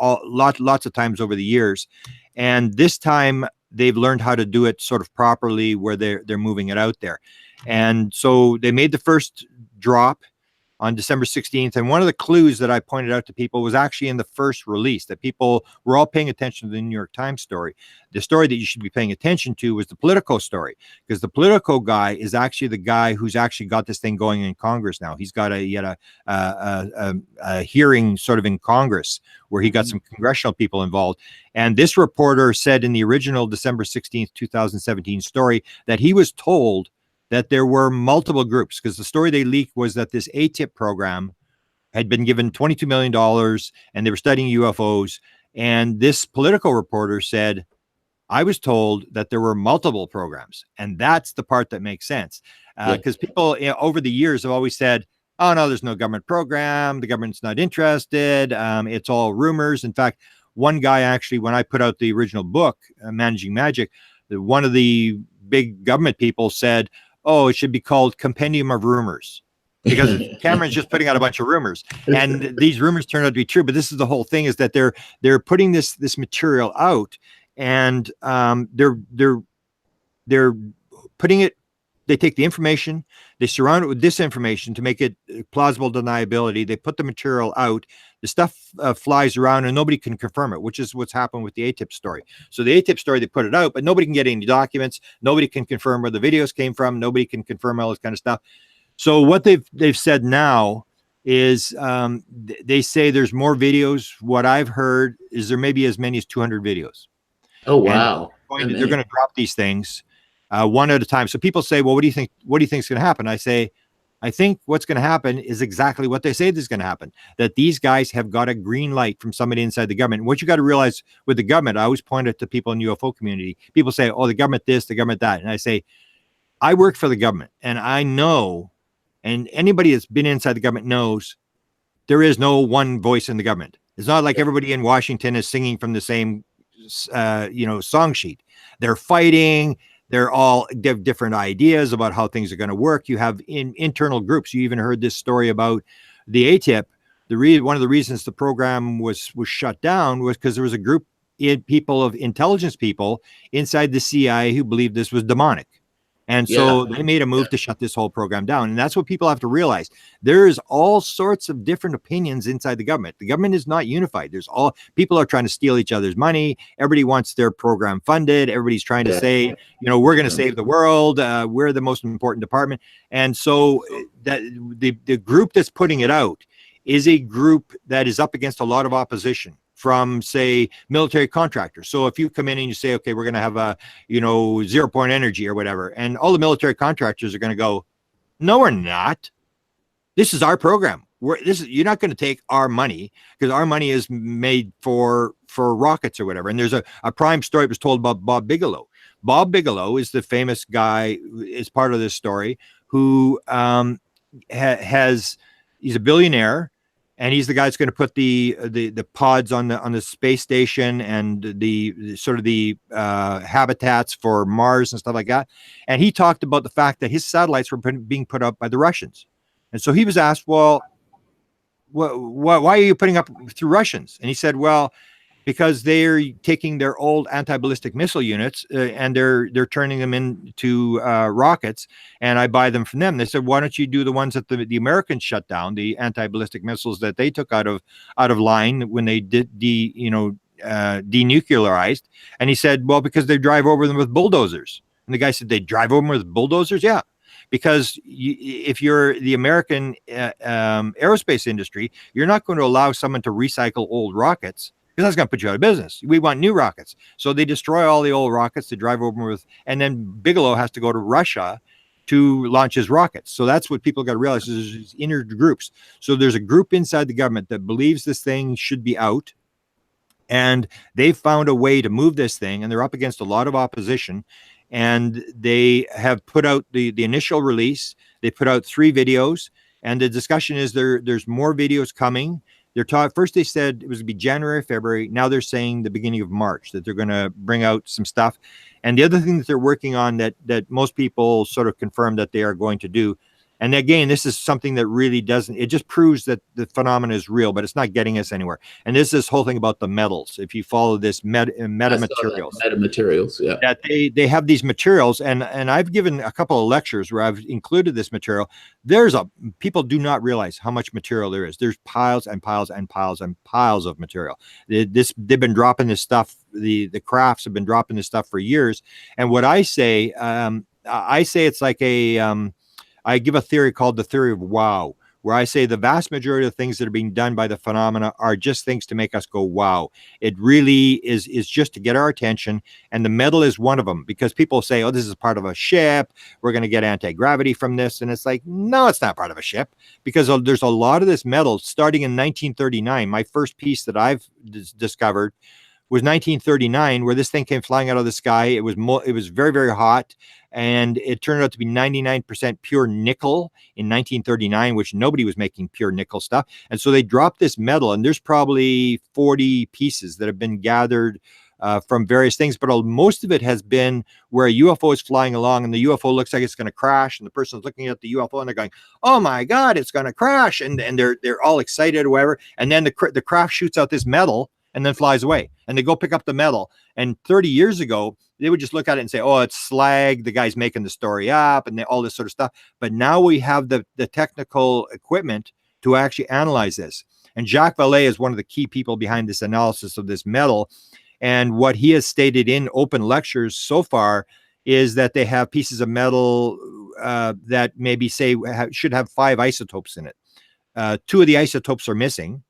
lots of times over the years, and this time they've learned how to do it sort of properly, where they're moving it out there. And so they made the first drop on December 16th. And one of the clues that I pointed out to people was actually in the first release, that people were all paying attention to the New York Times story. The story that you should be paying attention to was the Politico story, because the Politico guy is actually the guy who's actually got this thing going in Congress now. He's got a hearing sort of in Congress where he got some congressional people involved. And this reporter said in the original December 16th, 2017 story that he was told that there were multiple groups, because the story they leaked was that this ATIP program had been given $22 million and they were studying UFOs. And this Politico reporter said, I was told that there were multiple programs. And that's the part that makes sense. Because people over the years have always said, oh, no, there's no government program. The government's not interested. It's all rumors. In fact, one guy actually, when I put out the original book, Managing Magic, one of the big government people said, oh, it should be called Compendium of Rumors, because Cameron's just putting out a bunch of rumors, and these rumors turn out to be true. But this is the whole thing, is that they're putting this material out, and they're putting it. they take the information, they surround it with disinformation to make it plausible deniability. They put the material out. The stuff flies around and nobody can confirm it, which is what's happened with the ATIP story. So the ATIP story, they put it out, but nobody can get any documents. Nobody can confirm where the videos came from. Nobody can confirm all this kind of stuff. So what they've said now is they say there's more videos. What I've heard is there may be as many as 200 videos. Oh, wow. And they're going to drop these things one at a time. So people say, well, what do you think is going to happen? I say, I think what's going to happen is exactly what they say is going to happen, that these guys have got a green light from somebody inside the government. And what you got to realize with the government, I always point it to people in the UFO community. People say, oh, the government this, the government that. And I say, I work for the government and I know, and anybody that's been inside the government knows there is no one voice in the government. It's not like everybody in Washington is singing from the same, song sheet. They're fighting. They're all different ideas about how things are going to work. You have internal groups. You even heard this story about the ATIP. One of the reasons the program was shut down was because there was a group of intelligence people inside the CIA who believed this was demonic. And so they made a move to shut this whole program down. And that's what people have to realize. There's all sorts of different opinions inside the government. The government is not unified. People are trying to steal each other's money. Everybody wants their program funded. Everybody's trying to say, we're going to save the world. We're the most important department. And so that the group that's putting it out is a group that is up against a lot of opposition from, say, military contractors. So if you come in and you say, okay, we're going to have a, 0 point energy or whatever, and all the military contractors are going to go, no, we're not. This is our program. You're not going to take our money because our money is made for rockets or whatever. And there's a prime story that was told about Bob Bigelow. Bob Bigelow is the famous guy, is part of this story, who he's a billionaire. And he's the guy that's going to put the pods on the space station and the sort of the habitats for Mars and stuff like that. And he talked about the fact that his satellites were being put up by the Russians. And so he was asked, well, why are you putting up through Russians? And he said, well, because they're taking their old anti-ballistic missile units and they're turning them into rockets, and I buy them from them. They said, why don't you do the ones that the Americans shut down, the anti-ballistic missiles that they took out of line when they did denuclearized? And he said, well, because they drive over them with bulldozers. And the guy said, they drive over them with bulldozers? Yeah. Because if you're the American aerospace industry, you're not going to allow someone to recycle old rockets, because that's going to put you out of business. We want new rockets. So they destroy all the old rockets to drive over with, and then Bigelow has to go to Russia to launch his rockets. So that's what people got to realize, is there's these inner groups. So there's a group inside the government that believes this thing should be out, and they've found a way to move this thing, and they're up against a lot of opposition, and they have put out the initial release. They put out 3 videos, and the discussion is there's more videos coming. First they said it was going to be January, February. Now they're saying the beginning of March, that they're going to bring out some stuff. And the other thing that they're working on that most people sort of confirm that they are going to do, and again, this is something that really it just proves that the phenomenon is real, but it's not getting us anywhere. And this whole thing about the metals. If you follow this metamaterials, yeah, that they have these materials, and I've given a couple of lectures where I've included this material. People do not realize how much material there is. There's piles and piles and piles and piles of material. They've been dropping this stuff. The crafts have been dropping this stuff for years. And what I say it's like I give a theory called the theory of wow, where I say the vast majority of things that are being done by the phenomena are just things to make us go, wow. It really is just to get our attention. And the metal is one of them, because people say, oh, this is part of a ship. We're going to get anti-gravity from this. And it's like, no, it's not part of a ship, because there's a lot of this metal starting in 1939. My first piece that I've discovered was 1939, where this thing came flying out of the sky. It was very, very hot. And it turned out to be 99% pure nickel in 1939, which nobody was making pure nickel stuff. And so they dropped this metal, and there's probably 40 pieces that have been gathered from various things. But most of it has been where a UFO is flying along, and the UFO looks like it's going to crash. And the person's looking at the UFO, and they're going, oh, my God, it's going to crash. And they're all excited or whatever. And then the craft shoots out this metal. and then flies away. And they go pick up the metal. And 30 years ago, they would just look at it and say, oh, it's slag. The guy's making the story up and all this sort of stuff. But now we have the technical equipment to actually analyze this. And Jacques Vallée is one of the key people behind this analysis of this metal. And what he has stated in open lectures so far is that they have pieces of metal that maybe say should have 5 isotopes in it. 2 of the isotopes are missing,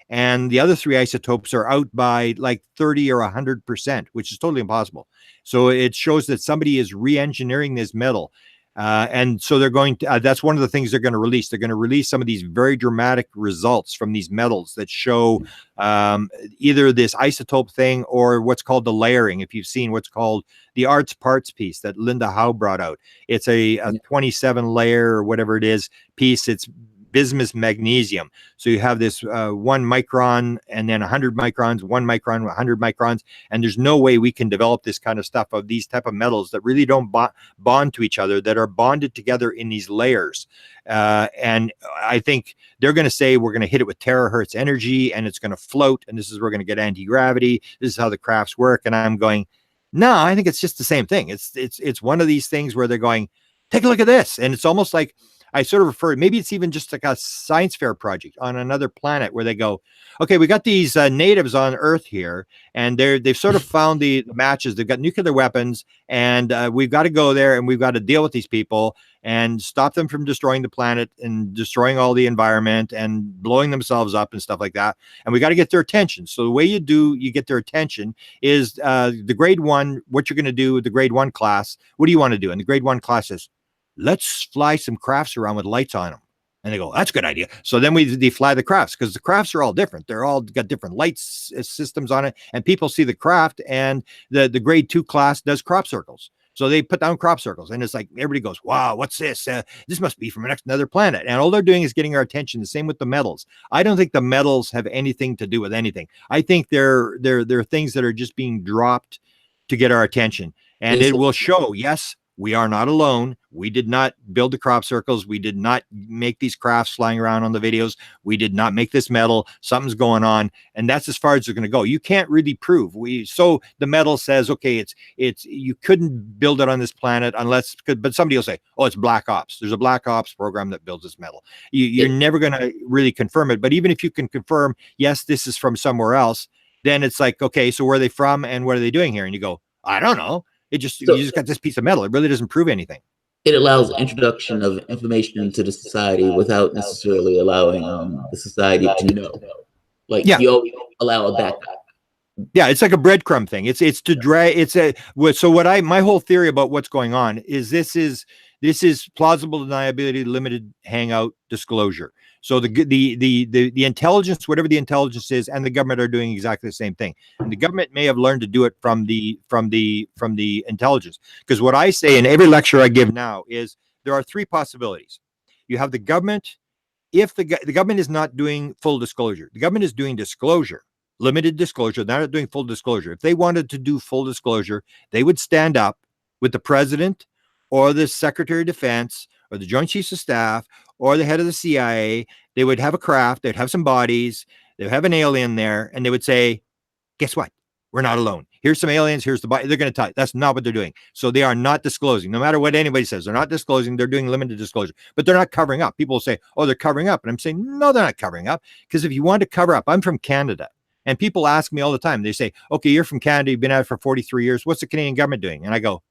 and the other 3 isotopes are out by like 30 or 100%, which is totally impossible. So it shows that somebody is re-engineering this metal. And so they're going to, that's one of the things they're going to release. They're going to release some of these very dramatic results from these metals that show either this isotope thing or what's called the layering. If you've seen what's called the arts parts piece that Linda Howe brought out, it's a 27 layer or whatever it is piece. It's bismuth magnesium. So you have this 1 micron and then 100 microns, 1 micron, 100 microns. And there's no way we can develop this kind of stuff of these type of metals that really don't bond to each other, that are bonded together in these layers. And I think they're going to say we're going to hit it with terahertz energy and it's going to float. And this is, we're going to get anti-gravity. This is how the crafts work. And I'm going, no, I think it's just the same thing. It's one of these things where they're going, take a look at this. And it's almost like, I sort of refer, maybe it's even just like a science fair project on another planet where they go, okay, we got these natives on Earth here, and they've sort of found the matches. They've got nuclear weapons, and we've got to go there and we've got to deal with these people and stop them from destroying the planet and destroying all the environment and blowing themselves up and stuff like that. And we got to get their attention. So the way you get their attention is the grade 1, what you're going to do with the grade 1 class. What do you want to do? And the grade 1 class is, let's fly some crafts around with lights on them. And they go, that's a good idea. So then they fly the crafts, because the crafts are all different. They're all got different lights systems on it. And people see the craft, and the grade 2 class does crop circles. So they put down crop circles, and it's like, everybody goes, wow, what's this? This must be from another planet. And all they're doing is getting our attention. The same with the metals. I don't think the metals have anything to do with anything. I think they're things that are just being dropped to get our attention. And it will show, yes, we are not alone. We did not build the crop circles. We did not make these crafts flying around on the videos. We did not make this metal. Something's going on. And that's as far as they're going to go. You can't really prove. So the metal says, okay, it's you couldn't build it on this planet unless, but somebody will say, oh, it's Black Ops. There's a Black Ops program that builds this metal. You're never going to really confirm it. But even if you can confirm, yes, this is from somewhere else, then it's like, okay, so where are they from and what are they doing here? And you go, I don't know. You just got this piece of metal. It really doesn't prove anything. It allows introduction of information into the society without necessarily allowing the society to know. Like, you allow a backup. Yeah, it's like a breadcrumb thing. It's to drag. So my whole theory about what's going on is this is plausible deniability, limited hangout disclosure. So the intelligence, whatever the intelligence is, and the government are doing exactly the same thing. And the government may have learned to do it from the intelligence. Because what I say in every lecture I give now is there are 3 possibilities. You have the government. If the government is not doing full disclosure, the government is doing disclosure, limited disclosure. They're not doing full disclosure. If they wanted to do full disclosure, they would stand up with the president or the Secretary of Defense or the Joint Chiefs of Staff or the head of the CIA. They would have a craft, they'd have some bodies, they'd have an alien there, and they would say, guess what? We're not alone. Here's some aliens, here's the body. They're going to tell you. That's not what they're doing. So they are not disclosing. No matter what anybody says, they're not disclosing. They're doing limited disclosure, but they're not covering up. People will say, oh, they're covering up. And I'm saying, no, they're not covering up. Because if you want to cover up, I'm from Canada. And people ask me all the time, they say, okay, you're from Canada, you've been at it for 43 years. What's the Canadian government doing? And I go,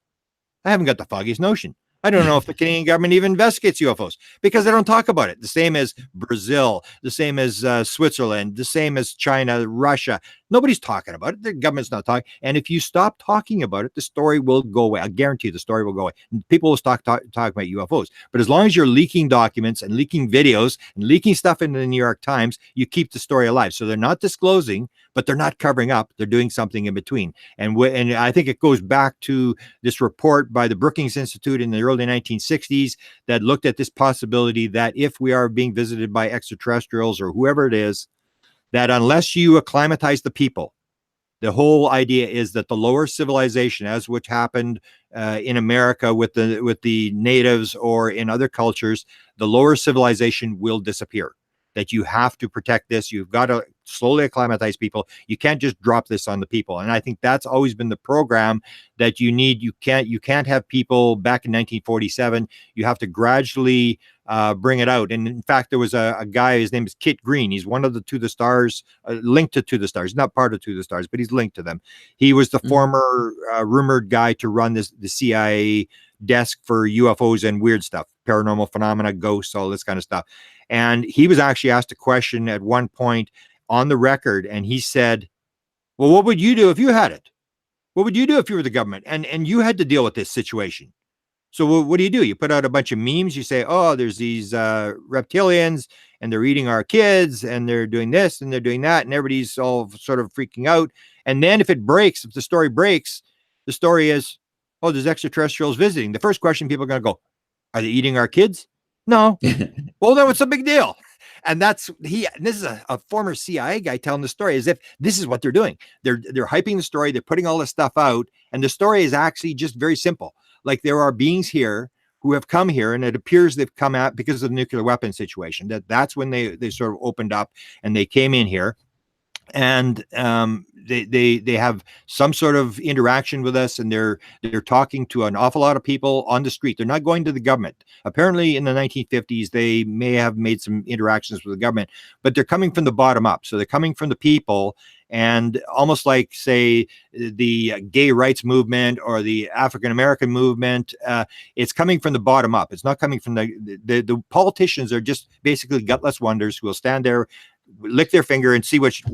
I haven't got the foggiest notion. I don't know if the Canadian government even investigates UFOs because they don't talk about it. The same as Brazil, the same as Switzerland, the same as China, Russia. Nobody's talking about it. The government's not talking. And if you stop talking about it, the story will go away. I guarantee you the story will go away. And people will stop talking about UFOs. But as long as you're leaking documents and leaking videos and leaking stuff into the New York Times, you keep the story alive. So they're not disclosing, but they're not covering up. They're doing something in between. And I think it goes back to this report by the Brookings Institute in the early 1960s that looked at this possibility that if we are being visited by extraterrestrials or whoever it is, that unless you acclimatize the people, the whole idea is that the lower civilization, as which happened in America with the natives or in other cultures, the lower civilization will disappear. That you have to protect this. You've got to slowly acclimatize people. You can't just drop this on the people. And I think that's always been the program that you need. You can't have people back in 1947. You have to gradually bring it out. And in fact, there was a guy, his name is Kit Green. He's one of the To the Stars, linked to the Stars, not part of To the Stars, but he's linked to them. He was the former rumored guy to run the CIA desk for UFOs and weird stuff, paranormal phenomena, ghosts, all this kind of stuff. And he was actually asked a question at one point on the record, and he said, well, what would you do if you had it? What would you do if you were the government and you had to deal with this situation? So what do? You put out a bunch of memes. You say, oh, there's these reptilians and they're eating our kids and they're doing this and they're doing that. And everybody's all sort of freaking out. And then if the story breaks, the story is, oh, there's extraterrestrials visiting. The first question people are going to go, are they eating our kids? No. Well, then what's the big deal? And this is a former CIA guy telling the story as if this is what they're doing. They're hyping the story. They're putting all this stuff out. And the story is actually just very simple. Like, there are beings here who have come here, and it appears they've come out because of the nuclear weapon situation. That's when they sort of opened up and they came in here, and they have some sort of interaction with us, and they're talking to an awful lot of people on the street. They're not going to the government. Apparently, in the 1950s, they may have made some interactions with the government, but they're coming from the bottom up. So they're coming from the people. And almost like, say, the gay rights movement or the African-American movement, it's coming from the bottom up. It's not coming from the politicians are just basically gutless wonders who will stand there, lick their finger and see which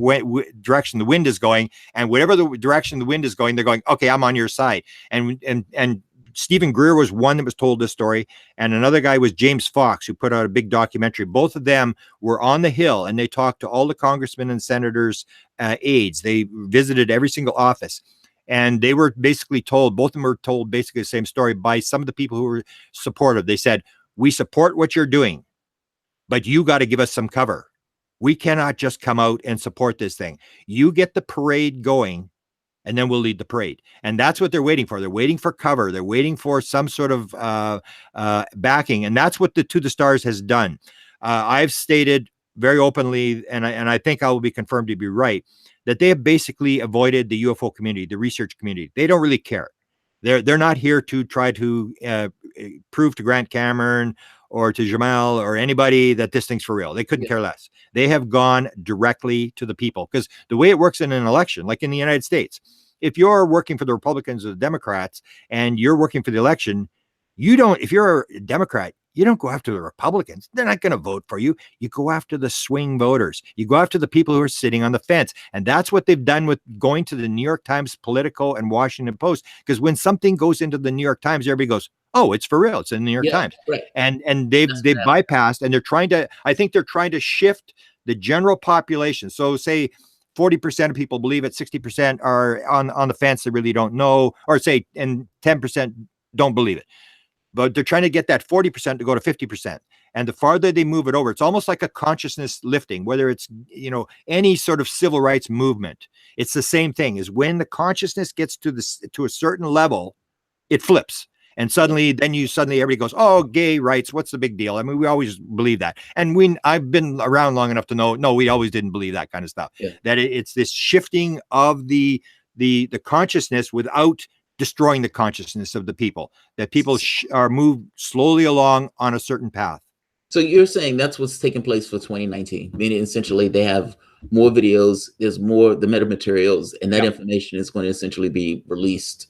direction the wind is going. And whatever the direction the wind is going, they're going, okay, I'm on your side. And Stephen Greer was one that was told this story, and another guy was James Fox, who put out a big documentary. Both of them were on the Hill, and they talked to all the congressmen and senators' aides. They visited every single office, and they were basically told, both of them were told basically the same story by some of the people who were supportive. They said, we support what you're doing, but you got to give us some cover. We cannot just come out and support this thing. You get the parade going, and then we'll lead the parade. And that's what they're waiting for. They're waiting for cover. They're waiting for some sort of backing. And that's what the To the Stars has done. I've stated very openly, and I think I will be confirmed to be right, that they have basically avoided the UFO community, the research community. They don't really care. They're not here to try to prove to Grant Cameron or to Jamarl or anybody that this thing's for real. They couldn't care less. They have gone directly to the people, because the way it works in an election, like in the United States, if you're working for the Republicans or the Democrats and you're working for the election, if you're a Democrat, you don't go after the Republicans. They're not going to vote for you. You go after the swing voters. You go after the people who are sitting on the fence. And that's what they've done with going to the New York Times, Politico, and Washington Post. Because when something goes into the New York Times, everybody goes, oh, it's for real. It's in the New York Times. Right. And they've bypassed, and I think they're trying to shift the general population. So say 40% of people believe it, 60% are on the fence, they really don't know, or say, and 10% don't believe it. But they're trying to get that 40% to go to 50%. And the farther they move it over, it's almost like a consciousness lifting, whether it's, any sort of civil rights movement. It's the same thing. Is when the consciousness gets to a certain level, it flips. And suddenly everybody goes, oh, gay rights, what's the big deal? I mean, we always believe that. And I've been around long enough to know, no, we always didn't believe that kind of stuff. Yeah. That it's this shifting of the consciousness without destroying the consciousness of the people, that people are moved slowly along on a certain path. So you're saying that's what's taking place for 2019, meaning essentially they have more videos, there's more, the metamaterials, and that information is going to essentially be released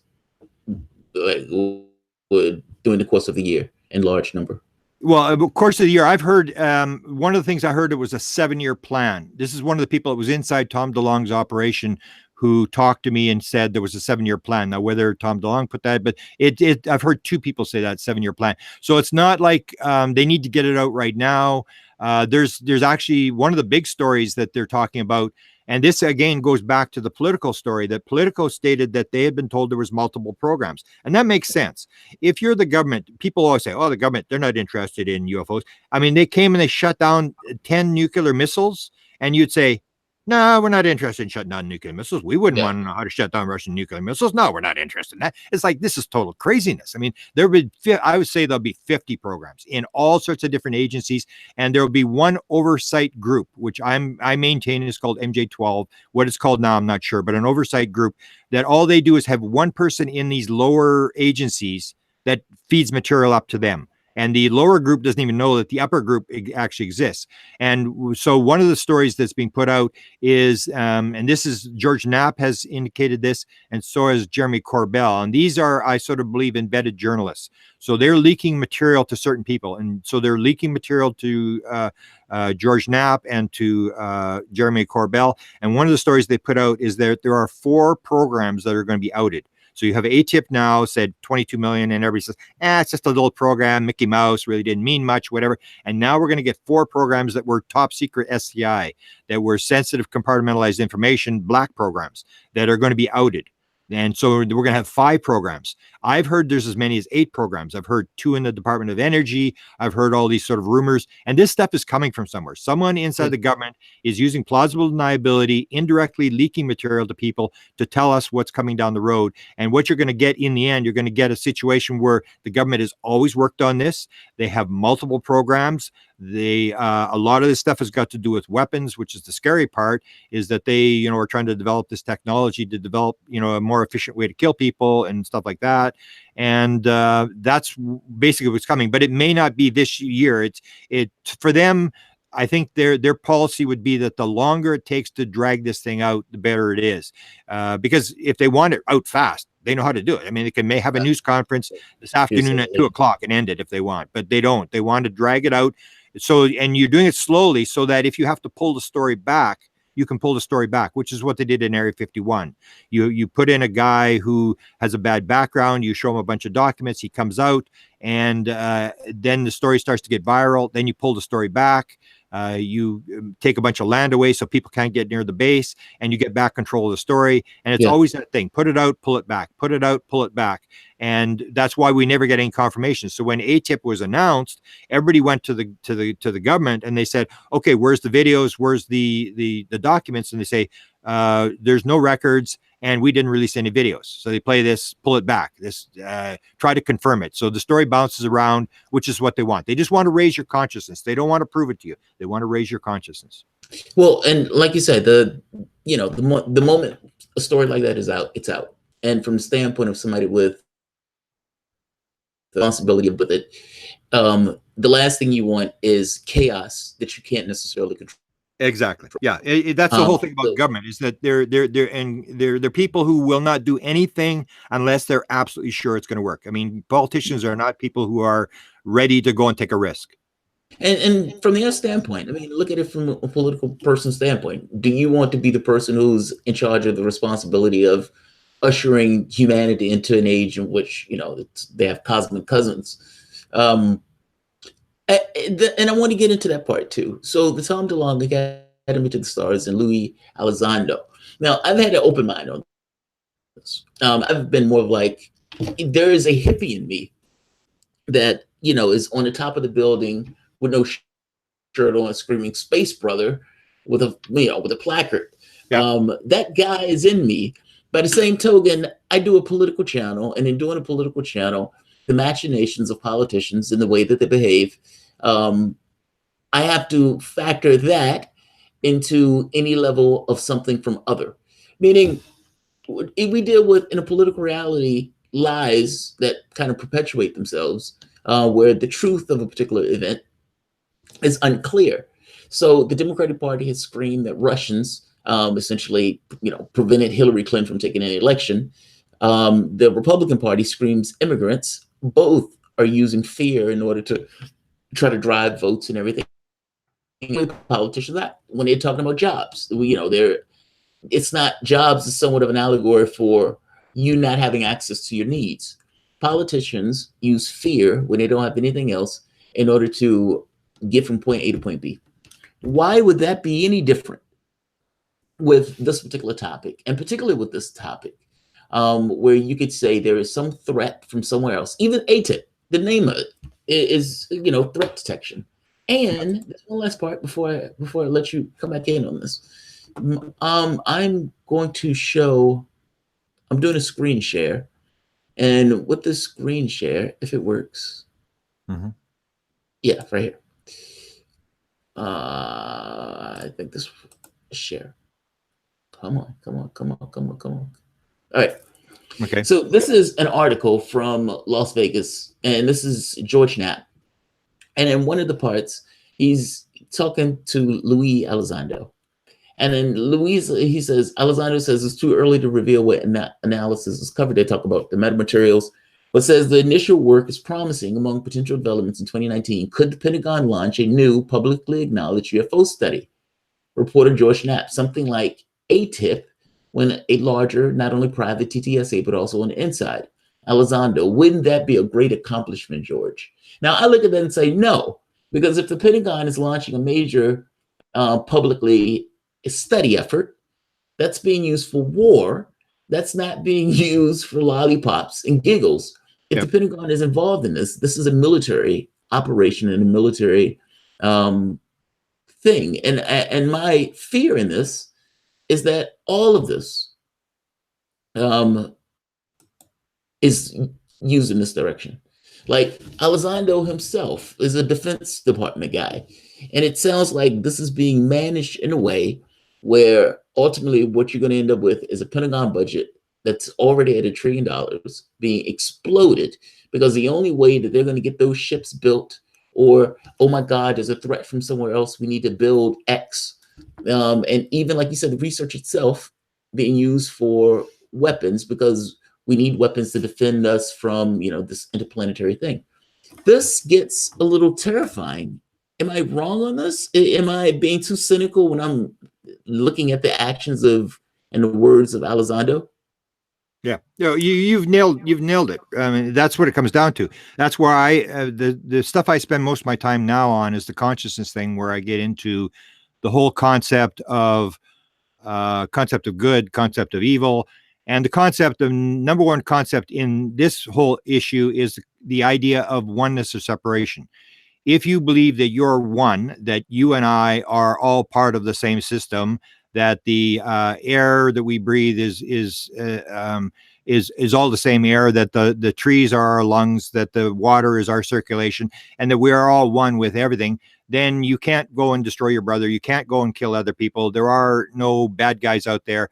during the course of the year in large number. Well, of course of the year, I've heard, one of the things I heard, it was a 7-year plan. This is one of the people that was inside Tom DeLonge's operation who talked to me and said there was a 7-year plan. Now, whether Tom DeLonge put that, but I've heard 2 people say that 7-year plan. So it's not like they need to get it out right now. There's actually one of the big stories that they're talking about. And this, again, goes back to the Politico story, that Politico stated that they had been told there was multiple programs. And that makes sense. If you're the government, people always say, oh, the government, they're not interested in UFOs. I mean, they came and they shut down 10 nuclear missiles, and you'd say, No, we're not interested in shutting down nuclear missiles. We wouldn't Yeah. want to know how to shut down Russian nuclear missiles. No, we're not interested in that. It's like, this is total craziness. I mean, there would be, I would say there'll be 50 programs in all sorts of different agencies, and there will be one oversight group, which I maintain is called MJ12. What it's called now, I'm not sure, but an oversight group that all they do is have one person in these lower agencies that feeds material up to them. And the lower group doesn't even know that the upper group actually exists. And so one of the stories that's being put out is, and this is George Knapp has indicated this, and so has Jeremy Corbell. And these are, I sort of believe, embedded journalists. So they're leaking material to certain people. And so they're leaking material to George Knapp and to Jeremy Corbell. And one of the stories they put out is that there are 4 programs that are going to be outed. So you have ATIP now said 22 million, and everybody says, it's just a little program, Mickey Mouse, really didn't mean much, whatever. And now we're going to get 4 programs that were top secret SCI, that were sensitive compartmentalized information, black programs that are going to be outed. And so we're going to have 5 programs. I've heard there's as many as 8 programs. I've heard 2 in the Department of Energy. I've heard all these sort of rumors. And this stuff is coming from somewhere. Someone inside the government is using plausible deniability, indirectly leaking material to people to tell us what's coming down the road. And what you're going to get in the end, you're going to get a situation where the government has always worked on this. They have multiple programs. They a lot of this stuff has got to do with weapons, which is the scary part, is that they, are trying to develop this technology to develop, a more efficient way to kill people and stuff like that. And that's basically what's coming. But it may not be this year. It for them. I think their policy would be that the longer it takes to drag this thing out, the better it is. Because if they want it out fast, they know how to do it. I mean, they may have a news conference this afternoon at 2:00 and end it if they want, but they don't. They want to drag it out. So, and you're doing it slowly so that if you have to pull the story back, you can pull the story back, which is what they did in Area 51. You put in a guy who has a bad background, you show him a bunch of documents, he comes out, and then the story starts to get viral. Then you pull the story back. You take a bunch of land away so people can't get near the base, and you get back control of the story. And it's always that thing: put it out, pull it back, put it out, pull it back. And that's why we never get any confirmation. So when ATIP was announced, everybody went to the government and they said, okay, where's the videos, where's the documents? And they say, there's no records, and we didn't release any videos. So they play this, pull it back, this, try to confirm it. So the story bounces around, which is what they want. They just want to raise your consciousness. They don't want to prove it to you. They want to raise your consciousness. Well, and like you said, the moment a story like that is out, it's out. And from the standpoint of somebody with the responsibility with it, the last thing you want is chaos that you can't necessarily control. Exactly. Yeah, that's the whole thing about government, is that they're people who will not do anything unless they're absolutely sure it's going to work. I mean, politicians are not people who are ready to go and take a risk. And from the other standpoint, I mean, look at it from a political person's standpoint. Do you want to be the person who's in charge of the responsibility of ushering humanity into an age in which, they have cosmic cousins? And I want to get into that part too. So the Tom DeLonge Academy to the Stars and Lue Elizando. Now, I've had an open mind on this. I've been more of like, there is a hippie in me that, is on the top of the building with no shirt on, screaming "Space Brother" with a placard. Yeah. That guy is in me. By the same token, I do a political channel, and in doing a political channel, the machinations of politicians and the way that they behave, I have to factor that into any level of something from other. Meaning, we deal with, in a political reality, lies that kind of perpetuate themselves, where the truth of a particular event is unclear. So the Democratic Party has screamed that Russians essentially, prevented Hillary Clinton from taking an election. The Republican Party screams immigrants. Both are using fear in order to try to drive votes and everything. Politicians, that when they're talking about jobs, it's not jobs is somewhat of an allegory for you not having access to your needs. Politicians use fear when they don't have anything else in order to get from point A to point B. Why would that be any different with this particular topic, and particularly with this topic, where you could say there is some threat from somewhere else? Even ATIP, the name of it is, threat detection. And one last part before I let you come back in on this. I'm going to show. I'm doing a screen share, and with the screen share, if it works, yeah, right here. I think this share. Come on, come on, come on, come on, come on. All right. Okay. So this is an article from Las Vegas, and this is George Knapp. And in one of the parts, he's talking to Lue Elizondo. And then he says, Elizondo says it's too early to reveal what analysis is covered. They talk about the metamaterials, but says the initial work is promising among potential developments in 2019. Could the Pentagon launch a new publicly acknowledged UFO study? Reporter George Knapp, something like a tip when a larger, not only private TTSA, but also on the inside. Elizondo, wouldn't that be a great accomplishment, George? Now, I look at that and say no, because if the Pentagon is launching a major publicly study effort that's being used for war, that's not being used for lollipops and giggles. If the Pentagon is involved in this, this is a military operation and a military thing. And my fear in this is that all of this is used in this direction. Like Elizondo himself is a Defense Department guy, and it sounds like this is being managed in a way where ultimately what you're going to end up with is a Pentagon budget that's already at $1 trillion being exploded, because the only way that they're going to get those ships built, or oh my God, there's a threat from somewhere else, we need to build X, and even like you said, the research itself being used for weapons, because we need weapons to defend us from, you know, this interplanetary thing. This gets a little terrifying. Am I wrong on this? Am I being too cynical when I'm looking at the actions of and the words of Elizondo? Yeah, you've nailed it. I mean, that's what it comes down to. That's where the stuff I spend most of my time now on is the consciousness thing, where I get into the whole concept of good, concept of evil, and the number one concept in this whole issue is the idea of oneness or separation. If you believe that you're one, that you and I are all part of the same system, that the air that we breathe is all the same air, that the trees are our lungs, that the water is our circulation, and that we are all one with everything, then you can't go and destroy your brother. You can't go and kill other people. There are no bad guys out there.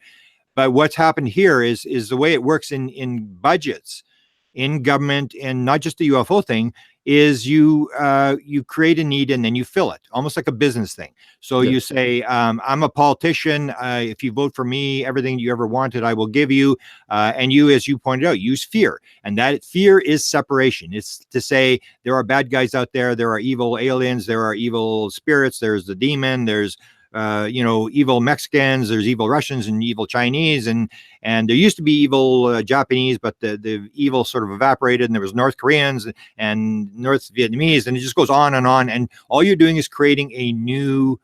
But what's happened here is the way it works in budgets, in government, and not just the UFO thing, is you create a need and then you fill it, almost like a business thing. So you say, I'm a politician. If you vote for me, everything you ever wanted, I will give you. And you, as you pointed out, use fear. And that fear is separation. It's to say there are bad guys out there. There are evil aliens. There are evil spirits. There's the demon. There's evil Mexicans, there's evil Russians and evil Chinese, and there used to be evil Japanese, but the evil sort of evaporated, and there was North Koreans and North Vietnamese, and it just goes on, and all you're doing is creating a new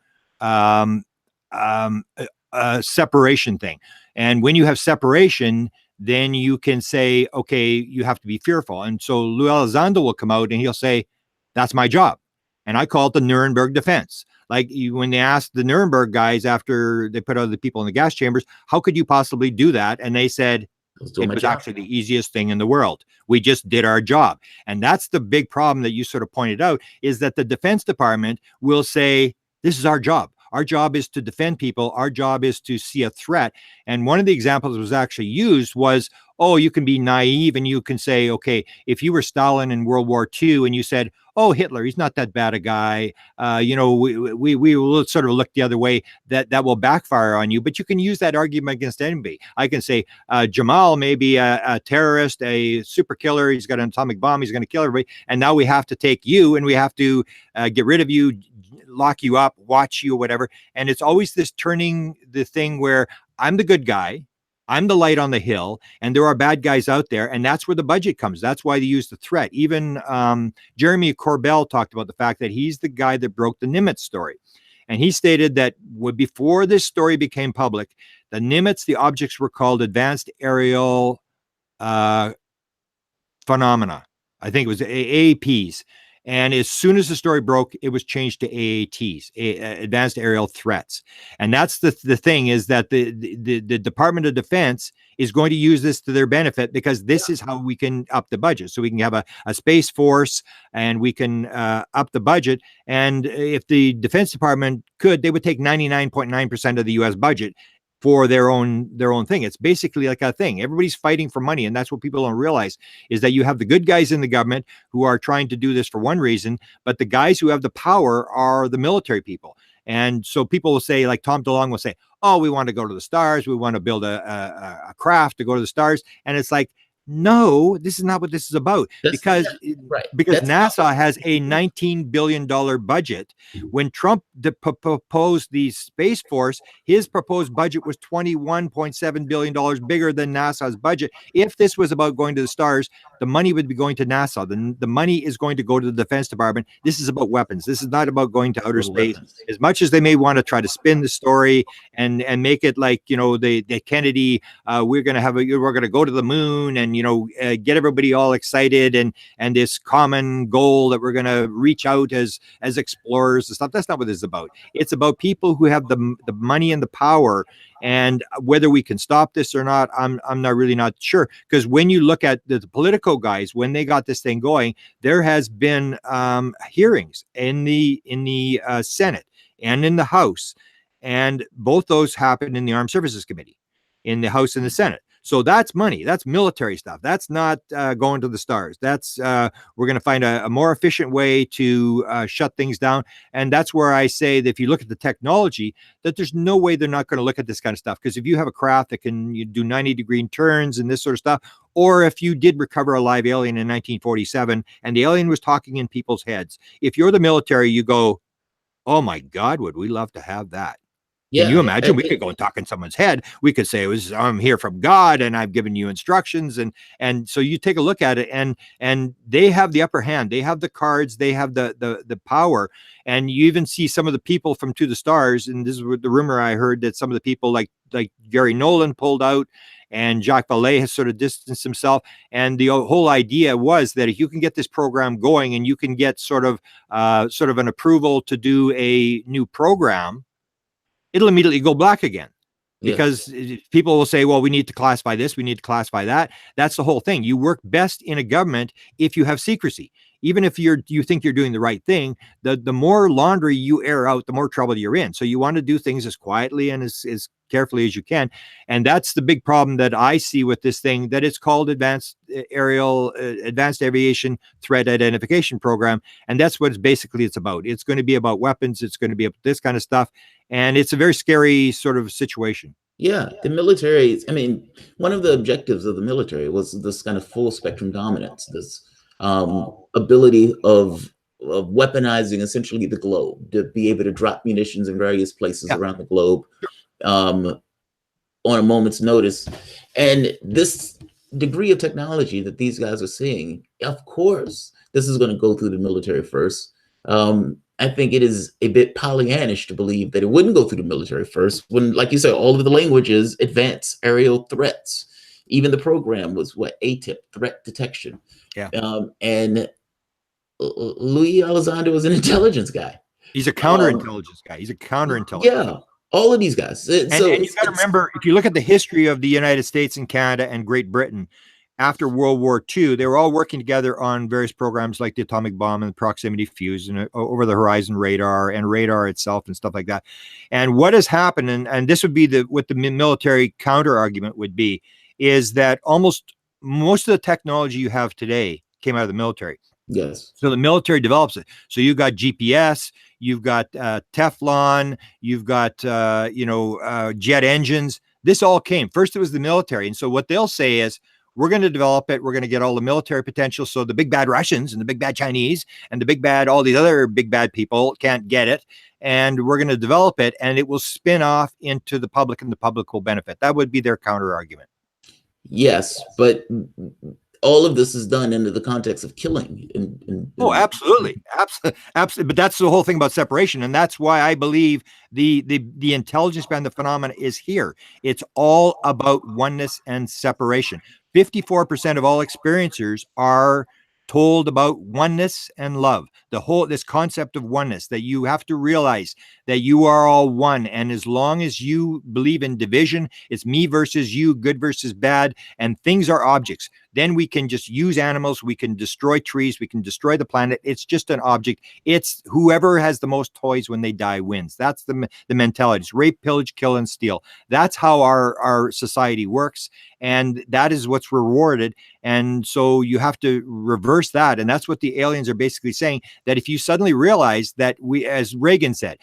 separation thing. And when you have separation, then you can say, okay, you have to be fearful. And so Lue Elizando will come out and he'll say, that's my job. And I call it the Nuremberg defense. Like when they asked the Nuremberg guys after they put other people in the gas chambers, how could you possibly do that? And they said, it was actually the easiest thing in the world. We just did our job. And that's the big problem that you sort of pointed out, is that the Defense Department will say, this is our job. Our job is to defend people. Our job is to see a threat. And one of the examples that was actually used was, oh, you can be naive and you can say, okay, if you were Stalin in World War II and you said, oh, Hitler, he's not that bad a guy, we will sort of look the other way, that will backfire on you. But you can use that argument against anybody. I can say Jamarl may be a terrorist, a super killer. He's got an atomic bomb. He's going to kill everybody. And now we have to take you and we have to get rid of you, lock you up, watch you, whatever. And it's always this turning the thing where I'm the good guy, I'm the light on the hill, and there are bad guys out there. And that's where the budget comes. That's why they use the threat. Even Jeremy Corbell talked about the fact that he's the guy that broke the Nimitz story. And he stated that before this story became public, the Nimitz, the objects were called advanced aerial phenomena. I think it was AAPs. And as soon as the story broke, it was changed to AATs, Advanced Aerial Threats. And that's the thing, is that the Department of Defense is going to use this to their benefit, because this is how we can up the budget. So we can have a Space Force, and we can up the budget. And if the Defense Department could, they would take 99.9% of the US budget for their own thing. It's basically like a thing. Everybody's fighting for money, and that's what people don't realize, is that you have the good guys in the government who are trying to do this for one reason, but the guys who have the power are the military people. And so people will say, like Tom DeLonge will say, oh, we want to go to the stars, we want to build a craft to go to the stars. And it's like, no, this is not what this is about. Because NASA has a $19 billion budget. When Trump proposed the Space Force, his proposed budget was $21.7 billion bigger than NASA's budget. If this was about going to the stars, the money would be going to NASA. The money is going to go to the Defense Department. This is about weapons. This is not about going to outer space. As much as they may want to try to spin the story and make it like, the Kennedy, we're going to go to the moon and, get everybody all excited and this common goal that we're going to reach out as explorers and stuff. That's not what this is about. It's about people who have the money and the power. And whether we can stop this or not, I'm not sure. Because when you look at the Politico guys, when they got this thing going, there has been hearings in the Senate and in the House, and both those happened in the Armed Services Committee, in the House and the Senate. So that's money. That's military stuff. That's not going to the stars. That's we're going to find a more efficient way to shut things down. And that's where I say that if you look at the technology, that there's no way they're not going to look at this kind of stuff. Because if you have a craft that can do 90-degree turns and this sort of stuff, or if you did recover a live alien in 1947 and the alien was talking in people's heads, if you're the military, you go, oh my God, would we love to have that? Can you imagine? We could go and talk in someone's head. We could say, I'm here from God and I've given you instructions. And so you take a look at it, and they have the upper hand. They have the cards. They have the power. And you even see some of the people from To the Stars. And this is the rumor I heard, that some of the people like Gary Nolan pulled out, and Jacques Vallée has sort of distanced himself. And the whole idea was that if you can get this program going and you can get sort of an approval to do a new program, it'll immediately go black again, because people will say, well, we need to classify this, we need to classify that. That's the whole thing. You work best in a government if you have secrecy. Even if you think you're doing the right thing, the more laundry you air out, the more trouble you're in. So you want to do things as quietly and as carefully as you can. And that's the big problem that I see with this thing, that it's called Advanced Aviation Threat Identification Program. And that's what it's about. It's going to be about weapons. It's going to be about this kind of stuff. And it's a very scary sort of situation. Yeah, the military, I mean, one of the objectives of the military was this kind of full spectrum dominance, this ability of weaponizing essentially the globe, to be able to drop munitions in various places around the globe on a moment's notice. And this degree of technology that these guys are seeing, of course, this is going to go through the military first. I think it is a bit Pollyannish to believe that it wouldn't go through the military first, when, like you said, all of the language is advanced aerial threats. Even the program was ATIP, threat detection. Yeah. And Lue Elizando was an intelligence guy. He's a counterintelligence guy. He's a counterintelligence. Yeah, all of these guys. And you got to remember, if you look at the history of the United States and Canada and Great Britain, after World War II, they were all working together on various programs like the atomic bomb and the proximity fuse and over the horizon radar and radar itself and stuff like that. And what has happened, and this would be what the military counter argument would be, is that most of the technology you have today came out of the military. Yes. So the military develops it. So you've got GPS, you've got Teflon, you've got jet engines. This all came first. It was the military, and so what they'll say is, we're going to develop it. We're going to get all the military potential, so the big bad Russians and the big bad Chinese and the big bad, all these other big bad people can't get it. And we're going to develop it, and it will spin off into the public, and the public will benefit. That would be their counter argument. Yes, but all of this is done into the context of killing. Oh, absolutely. Absolutely. But that's the whole thing about separation. And that's why I believe the intelligence band, the phenomena is here. It's all about oneness and separation. 54% of all experiencers are told about oneness and love. This concept of oneness, that you have to realize that you are all one. And as long as you believe in division, it's me versus you, good versus bad, and things are objects. Then we can just use animals, we can destroy trees, we can destroy the planet. It's just an object. It's whoever has the most toys when they die wins. That's the mentality. It's rape, pillage, kill, and steal. That's how our society works. And that is what's rewarded. And so you have to reverse that. And that's what the aliens are basically saying, that if you suddenly realize that we, as Reagan said,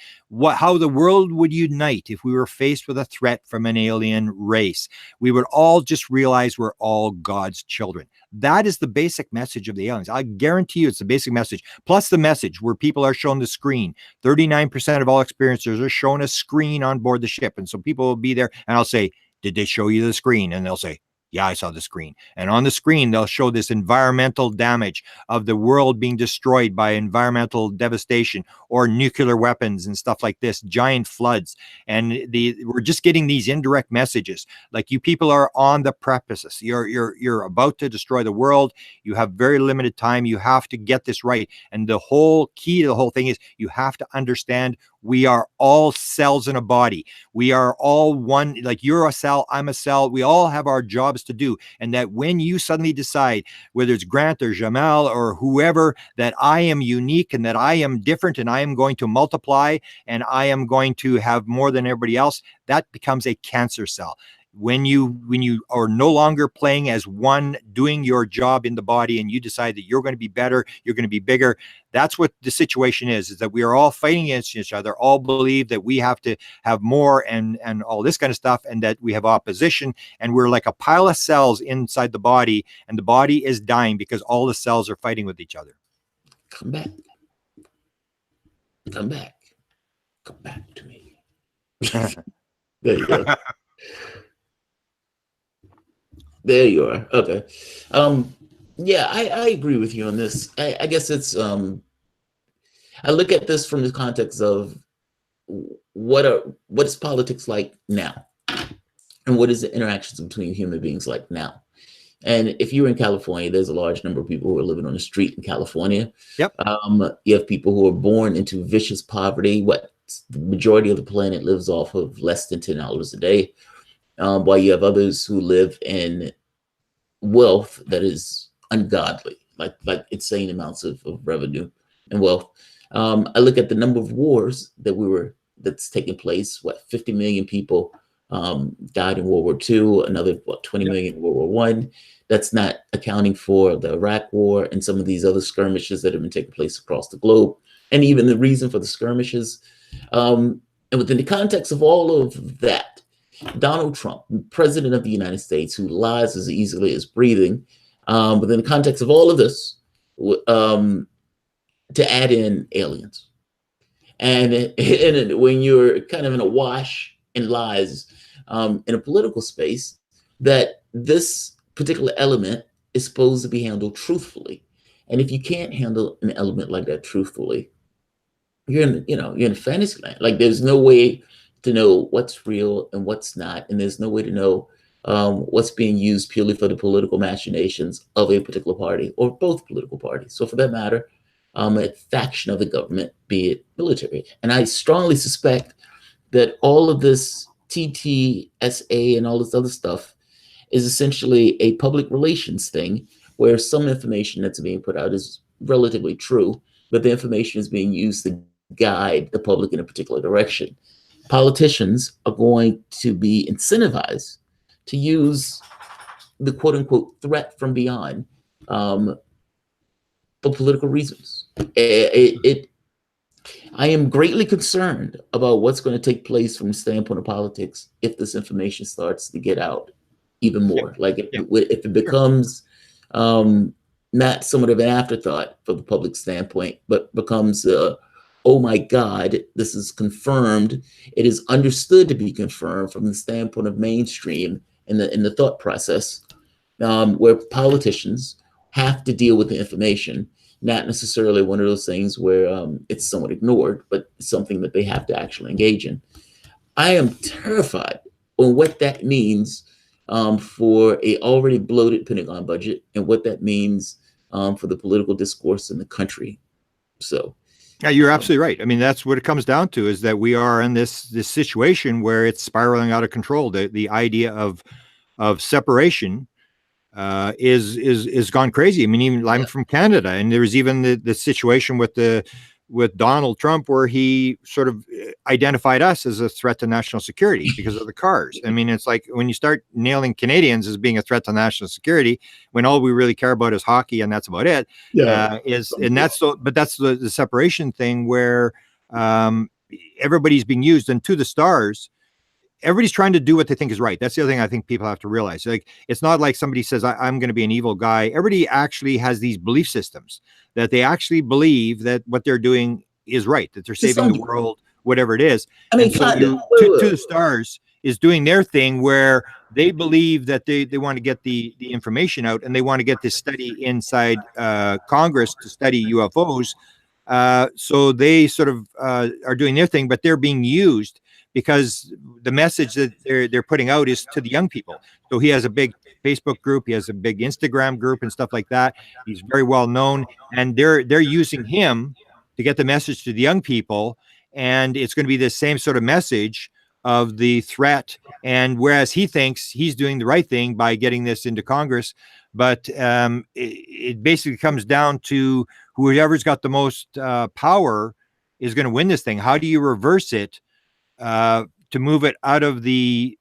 how the world would unite if we were faced with a threat from an alien race, we would all just realize we're all God's children. That is the basic message of the aliens. I guarantee you it's the basic message. Plus the message where people are shown the screen. 39% of all experiencers are shown a screen on board the ship. And so people will be there and I'll say, did they show you the screen? And they'll say, yeah, I saw the screen. And on the screen, they'll show this environmental damage of the world being destroyed by environmental devastation or nuclear weapons and stuff like this, giant floods. And we're just getting these indirect messages. Like, you people are on the precipice. You're about to destroy the world. You have very limited time. You have to get this right. And the whole key to the whole thing is you have to understand we are all cells in a body. We are all one. Like, you're a cell, I'm a cell. We all have our jobs to do. And that when you suddenly decide, whether it's Grant or Jamarl or whoever, that I am unique and that I am different and I am going to multiply and I am going to have more than everybody else, that becomes a cancer cell. When you are no longer playing as one, doing your job in the body, and you decide that you're going to be better, you're going to be bigger, that's what the situation is that we are all fighting against each other, all believe that we have to have more and all this kind of stuff, and that we have opposition, and we're like a pile of cells inside the body, and the body is dying because all the cells are fighting with each other. Come back. Come back. Come back to me. There you go. There you are. Okay. Yeah, I agree with you on this. I guess it's I look at this from the context of what is politics like now, and what is the interactions between human beings like now. And if you're in California, there's a large number of people who are living on the street in California. Yep. You have people who are born into vicious poverty. The majority of the planet lives off of less than $10 a day. While you have others who live in wealth that is ungodly, like insane amounts of revenue and wealth. I look at the number of wars that's taking place. 50 million people died in World War II, another 20 million in World War One. That's not accounting for the Iraq War and some of these other skirmishes that have been taking place across the globe, and even the reason for the skirmishes. And within the context of all of that, Donald Trump, president of the United States, who lies as easily as breathing, within the context of all of this, to add in aliens. And when you're kind of in a wash in lies in a political space, that this particular element is supposed to be handled truthfully. And if you can't handle an element like that truthfully, you're in fantasy land. Like, there's no way to know what's real and what's not, and there's no way to know what's being used purely for the political machinations of a particular party or both political parties. So for that matter, a faction of the government, be it military. And I strongly suspect that all of this TTSA and all this other stuff is essentially a public relations thing, where some information that's being put out is relatively true, but the information is being used to guide the public in a particular direction. Politicians are going to be incentivized to use the quote unquote threat from beyond for political reasons. I am greatly concerned about what's going to take place from the standpoint of politics if this information starts to get out even more. Like if it becomes not somewhat of an afterthought for the public standpoint, but becomes oh my God, this is confirmed. It is understood to be confirmed from the standpoint of mainstream in the thought process, where politicians have to deal with the information, not necessarily one of those things where it's somewhat ignored, but something that they have to actually engage in. I am terrified on what that means for a already bloated Pentagon budget, and what that means for the political discourse in the country. So, yeah, you're absolutely right. I mean, that's what it comes down to, is that we are in this situation where it's spiraling out of control. The idea of separation is gone crazy. I mean, even I'm from Canada, and there was even the situation with Donald Trump, where he sort of identified us as a threat to national security because of the cars. I mean, it's like when you start nailing Canadians as being a threat to national security, when all we really care about is hockey and that's about it. But that's the separation thing where everybody's being used, and to the stars, everybody's trying to do what they think is right. That's the other thing I think people have to realize. Like, it's not like somebody says, I'm going to be an evil guy. Everybody actually has these belief systems that they actually believe that what they're doing is right, that they're saving the world, whatever it is. I mean, and so to the stars is doing their thing, where they believe that they want to get the information out, and they want to get this study inside Congress to study UFOs. So they sort of are doing their thing, but they're being used because the message that they're putting out is to the young people. So he has a big Facebook group, he has a big Instagram group and stuff like that. He's very well known, and they're using him to get the message to the young people. And it's going to be the same sort of message of the threat. And whereas he thinks he's doing the right thing by getting this into Congress, but it basically comes down to whoever's got the most power is going to win this thing. How do you reverse it to move it out of the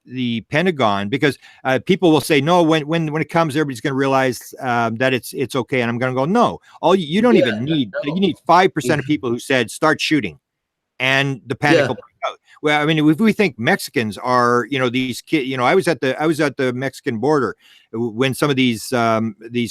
Pentagon? Because people will say, no, when it comes, everybody's going to realize that it's okay. And I'm going to go, no, you don't even need, you need 5% of people who said start shooting, and the panic will break out. Well, I mean, if we think Mexicans are, these kids, I was at the Mexican border when some of these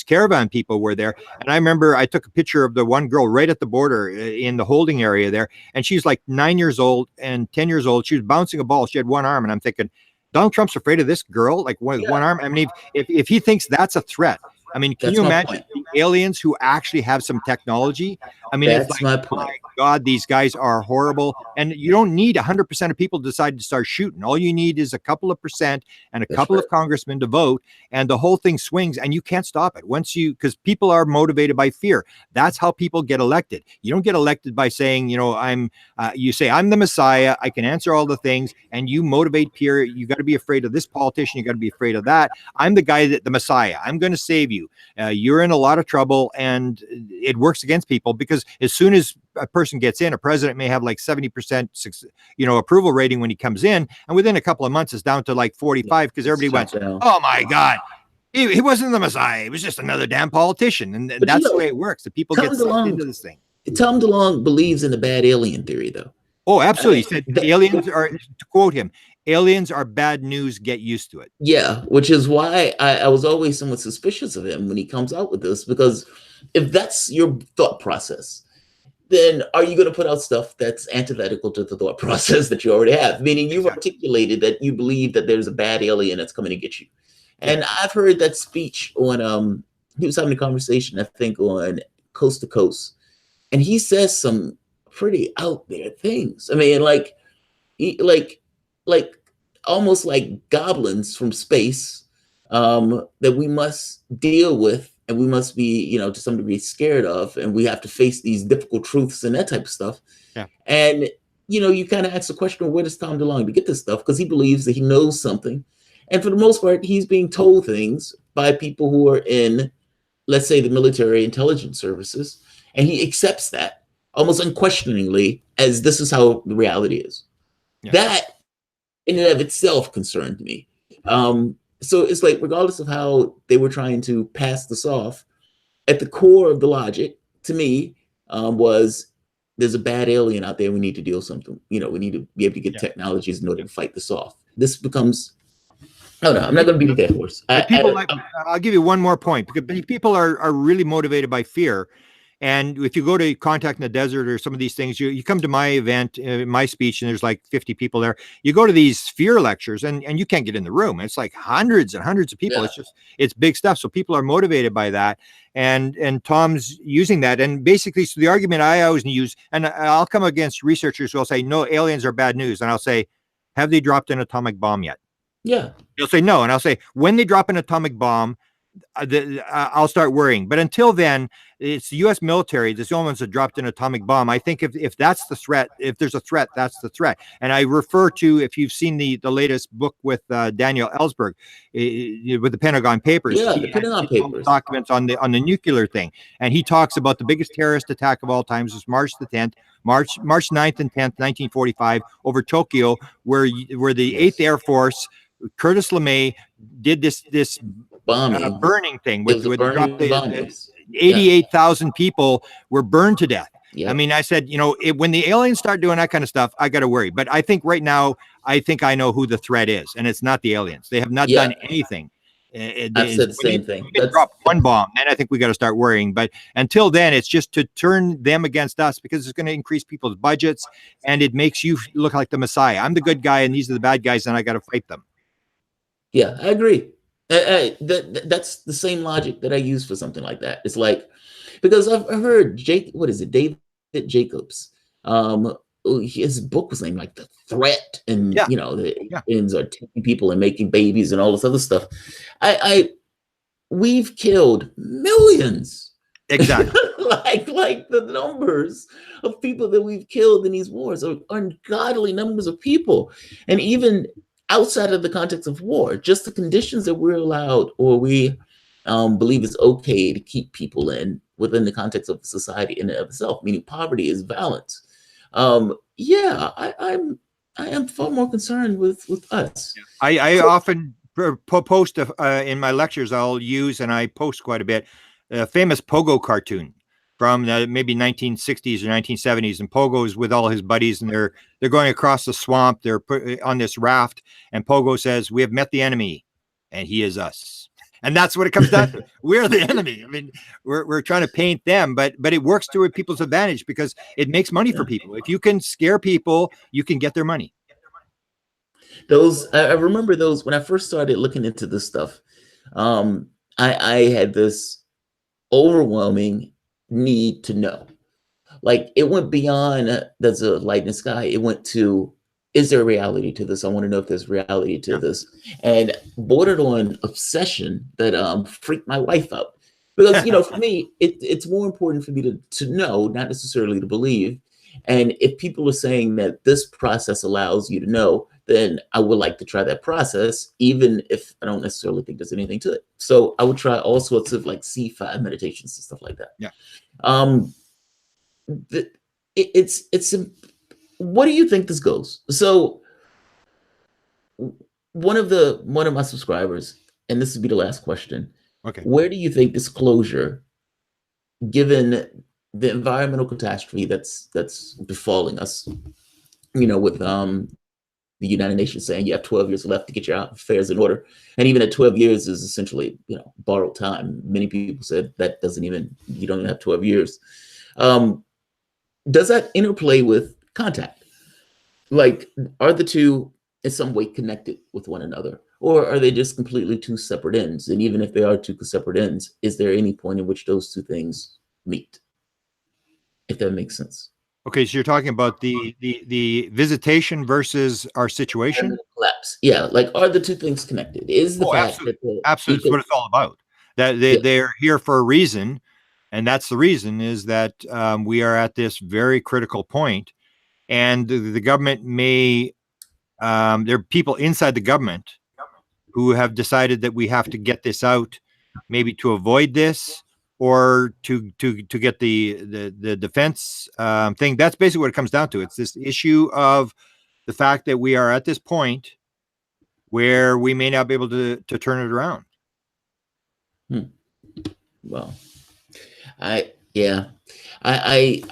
caravan people were there. And I remember I took a picture of the one girl right at the border in the holding area there. And she's like 9 years old and 10 years old. She was bouncing a ball. She had one arm. And I'm thinking, Donald Trump's afraid of this girl, like one arm. I mean, if he thinks that's a threat, I mean, can you imagine the aliens who actually have some technology? I mean, it's like, my point. My God, these guys are horrible. And you don't need 100% of people to decide to start shooting. All you need is a couple of percent and a couple of congressmen to vote, and the whole thing swings, and you can't stop it. Because people are motivated by fear. That's how people get elected. You don't get elected by saying, you say, I'm the Messiah, I can answer all the things, and you motivate fear. You got to be afraid of this politician. You got to be afraid of that. I'm the guy the Messiah. I'm going to save you. You're in a lot of trouble, and it works against people, because as soon as a person gets in, a president may have like 70% approval rating when he comes in, and within a couple of months it's down to like 45, because everybody went, oh my God, he wasn't the Messiah, he was just another damn politician. And that's the way it works. The people get sucked into this thing. Tom DeLonge believes in the bad alien theory, though. Oh, absolutely. He said aliens are, to quote him, aliens are bad news, get used to it. Yeah, which is why I was always somewhat suspicious of him when he comes out with this, because if that's your thought process, then are you going to put out stuff that's antithetical to the thought process that you already have? Meaning you've articulated that you believe that there's a bad alien that's coming to get you. And I've heard that speech on, he was having a conversation, I think, on Coast to Coast. And he says some pretty out there things. I mean, like almost like goblins from space that we must deal with, and we must be, to some degree scared of, and we have to face these difficult truths and that type of stuff. Yeah. And, you kind of ask the question, where does Tom DeLonge to get this stuff? Because he believes that he knows something. And for the most part, he's being told things by people who are in, let's say, the military intelligence services. And he accepts that almost unquestioningly as this is how the reality is. Yeah. That in and of itself concerned me. So it's like, regardless of how they were trying to pass this off, at the core of the logic to me was there's a bad alien out there. We need to deal something. We need to be able to get technologies in order to fight this off. This becomes, I'm not going to beat a dead horse. I'll give you one more point, because people are really motivated by fear. And if you go to Contact in the Desert or some of these things, you come to my event, my speech, and there's like 50 people there. You go to these fear lectures, and you can't get in the room. It's like hundreds and hundreds of people. Yeah. It's big stuff. So people are motivated by that. And Tom's using that. And basically, so the argument I always use, and I'll come against researchers who will say, no, aliens are bad news. And I'll say, have they dropped an atomic bomb yet? Yeah. They'll say no. And I'll say, when they drop an atomic bomb, I'll start worrying. But until then, it's the U.S. military. That's the only ones that dropped an atomic bomb. I think if that's the threat, if there's a threat, that's the threat. And I refer to, if you've seen the latest book with Daniel Ellsberg with the Pentagon Papers, Yeah, he the has Pentagon all the Papers. documents on the nuclear thing, and he talks about the biggest terrorist attack of all times was March the 10th, March 9th and 10th, 1945, over Tokyo, where the 8th Air Force, Curtis LeMay, did this Bombing. burning thing It with was a where they dropped burning the bombings. Yeah. 88,000 people were burned to death. I Yep. mean, I said, when the aliens start doing that kind of stuff, I got to worry. But I think right now, I think I know who the threat is, and it's not the aliens. They have not done Yeah. anything. I've said the same thing. We can drop one bomb, then I think we got to start worrying. But until then, it's just to turn them against us, because it's going to increase people's budgets, and it makes you look like the Messiah. I'm the good guy, and these are the bad guys, and I got to fight them. Yeah, I agree. That's the same logic that I use for something like that. It's like, because I've heard David Jacobs. His book was named like The Threat, and the aliens are taking people and making babies and all this other stuff. We've killed millions. Exactly. like the numbers of people that we've killed in these wars are ungodly numbers of people. And even outside of the context of war, just the conditions that we're allowed, or we believe it's okay to keep people in within the context of society in and of itself, meaning poverty is violence. I am far more concerned with us. I often post in my lectures, I'll use, and I post quite a bit, a famous Pogo cartoon from maybe 1960s or 1970s, and Pogo's with all his buddies, and they're going across the swamp. They're put on this raft, and Pogo says, "We have met the enemy, and he is us." And that's what it comes down to. We're the enemy. I mean, we're trying to paint them, but it works to people's advantage, because it makes money for people. If you can scare people, you can get their money. I remember those when I first started looking into this stuff. I had this overwhelming need to know. Like, it went beyond there's a light in the sky. It went to, is there a reality to this? I want to know if there's reality to this. And bordered on obsession that freaked my wife out. Because, for me, it's more important for me to know, not necessarily to believe. And if people are saying that this process allows you to know, then I would like to try that process, even if I don't necessarily think there's anything to it. So I would try all sorts of like C5 meditations and stuff like that. Yeah. What do you think this goes? So one of my subscribers, and this would be the last question. Okay. Where do you think disclosure, given the environmental catastrophe that's befalling us, with the United Nations saying you have 12 years left to get your affairs in order, and even at 12 years is essentially borrowed time. Many people said that you don't even have 12 years. Does that interplay with contact? Like, are the two in some way connected with one another, or are they just completely two separate ends? And even if they are two separate ends, is there any point in which those two things meet? If that makes sense. Okay, so you're talking about the visitation versus our situation? Collapse. Yeah, like, are the two things connected? Is the fact absolutely. Absolutely, that's what it's all about. That they're here for a reason, and that's the reason is that we are at this very critical point, and the government may there are people inside the government who have decided that we have to get this out, maybe to avoid this, or to get the defense thing. That's basically what it comes down to. It's this issue of the fact that we are at this point where we may not be able to turn it around. Well, I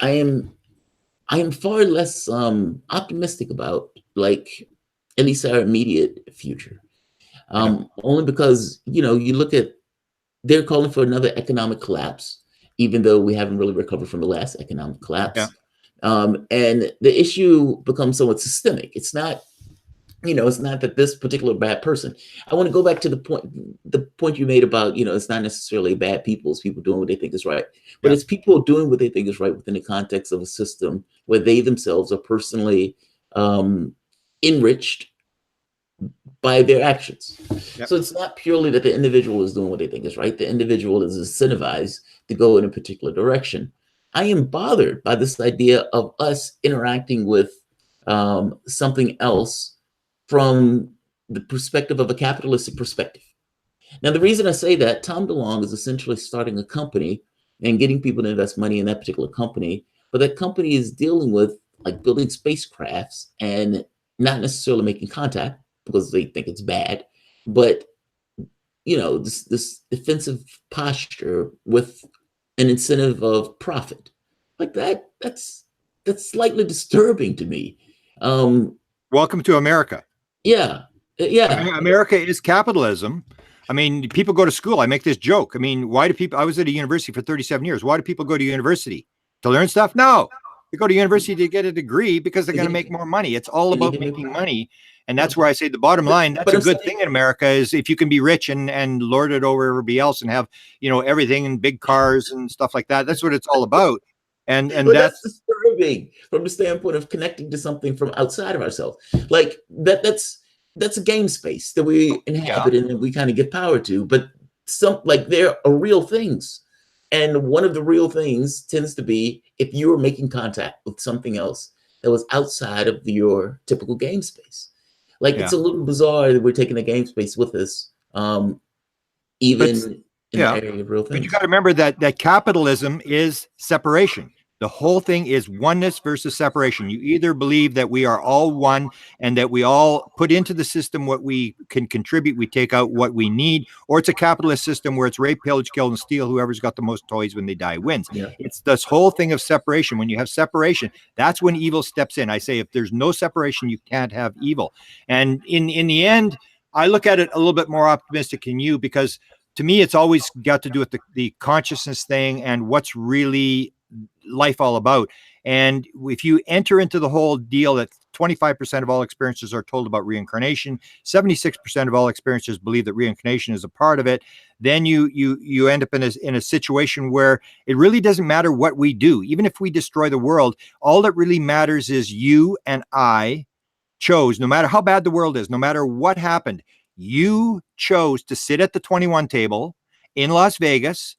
am far less optimistic about, like, at least our immediate future. Only because, you look at, they're calling for another economic collapse, even though we haven't really recovered from the last economic collapse. And the issue becomes somewhat systemic. It's not, it's not that this particular bad person. I want to go back to the point you made about, it's not necessarily bad people, it's people doing what they think is right. But it's people doing what they think is right within the context of a system where they themselves are personally enriched by their actions. Yep. So it's not purely that the individual is doing what they think is right. The individual is incentivized to go in a particular direction. I am bothered by this idea of us interacting with something else from the perspective of a capitalistic perspective. Now, the reason I say that, Tom DeLonge is essentially starting a company and getting people to invest money in that particular company, but that company is dealing with like building spacecrafts and not necessarily making contact because they think it's bad, but this defensive posture with an incentive of profit, like that's slightly disturbing to me. Welcome to America. Yeah, yeah. America is capitalism. I mean, people go to school. I make this joke. I mean, why do people? I was at a university for 37 years. Why do people go to university? To learn stuff? No, they go to university to get a degree because they're going to make more money. It's all about making money. And that's where I say the bottom line, that's a good thing in America is if you can be rich and lord it over everybody else and have, everything and big cars and stuff like that. That's what it's all about. And that's disturbing from the standpoint of connecting to something from outside of ourselves. Like that's a game space that we inhabit and that we kind of give power to. But there are real things. And one of the real things tends to be if you are making contact with something else that was outside of your typical game space. It's a little bizarre that we're taking the game space with us, even in the area of real things. But you got to remember that capitalism is separation. The whole thing is oneness versus separation. You either believe that we are all one and that we all put into the system what we can contribute, we take out what we need, or it's a capitalist system where it's rape, pillage, kill, and steal. Whoever's got the most toys when they die wins. Yeah. It's this whole thing of separation. When you have separation, that's when evil steps in. I say if there's no separation, you can't have evil. And in the end, I look at it a little bit more optimistic than you because to me, it's always got to do with the consciousness thing and what's really life all about. And if you enter into the whole deal that 25% of all experiences are told about reincarnation, 76% of all experiences believe that reincarnation is a part of it, then you end up in a situation where it really doesn't matter what we do. Even if we destroy the world, all that really matters is you and I chose, no matter how bad the world is, no matter what happened, you chose to sit at the 21 table in Las Vegas.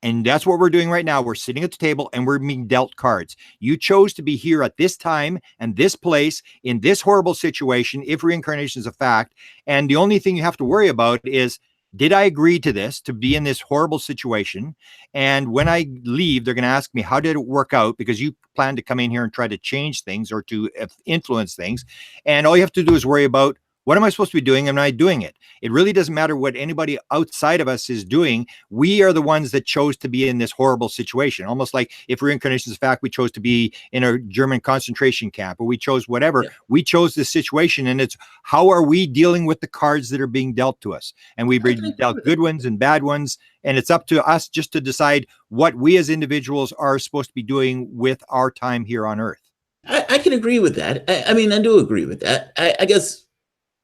And that's what we're doing right now. We're sitting at the table and we're being dealt cards. You chose to be here at this time and this place in this horrible situation, if reincarnation is a fact. And the only thing you have to worry about is, did I agree to this, to be in this horrible situation? And when I leave, they're going to ask me, how did it work out? Because you plan to come in here and try to change things or to influence things. And all you have to do is worry about, what am I supposed to be doing? Am I doing it? It really doesn't matter what anybody outside of us is doing. We are the ones that chose to be in this horrible situation. Almost like if reincarnation is a fact, we chose to be in a German concentration camp, or we chose whatever. Yeah. We chose this situation, and it's how are we dealing with the cards that are being dealt to us? And we've been dealt good ones and bad ones, and it's up to us just to decide what we as individuals are supposed to be doing with our time here on Earth. I can agree with that. I mean, I do agree with that. I guess.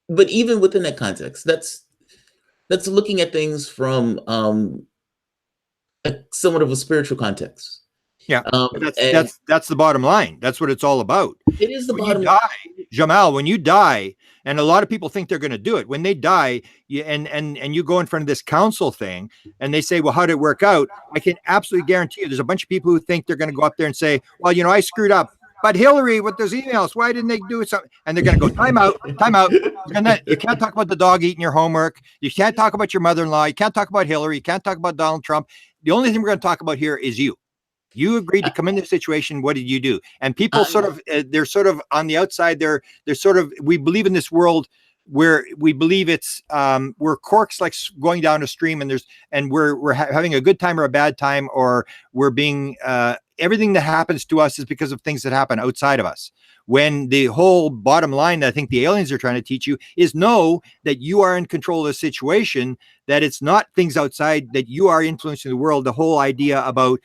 But even within that context, that's looking at things from somewhat of a spiritual context. Yeah, that's the bottom line. That's what it's all about. It is the bottom line. Jamarl, when you die, and a lot of people think they're going to do it. When they die, and you go in front of this council thing, and they say, well, how did it work out? I can absolutely guarantee you there's a bunch of people who think they're going to go up there and say, well, I screwed up. But Hillary, with those emails, why didn't they do something? And they're going to go, time out. You can't talk about the dog eating your homework. You can't talk about your mother-in-law. You can't talk about Hillary. You can't talk about Donald Trump. The only thing we're going to talk about here is you. You agreed to come in this situation. What did you do? And people they're sort of on the outside. They're sort of, we believe in this world where we believe it's we're corks like going down a stream, and we're having a good time or a bad time, or we're being everything that happens to us is because of things that happen outside of us. When the whole bottom line that I think the aliens are trying to teach you is know that you are in control of the situation, that it's not things outside, that you are influencing the world. The whole idea about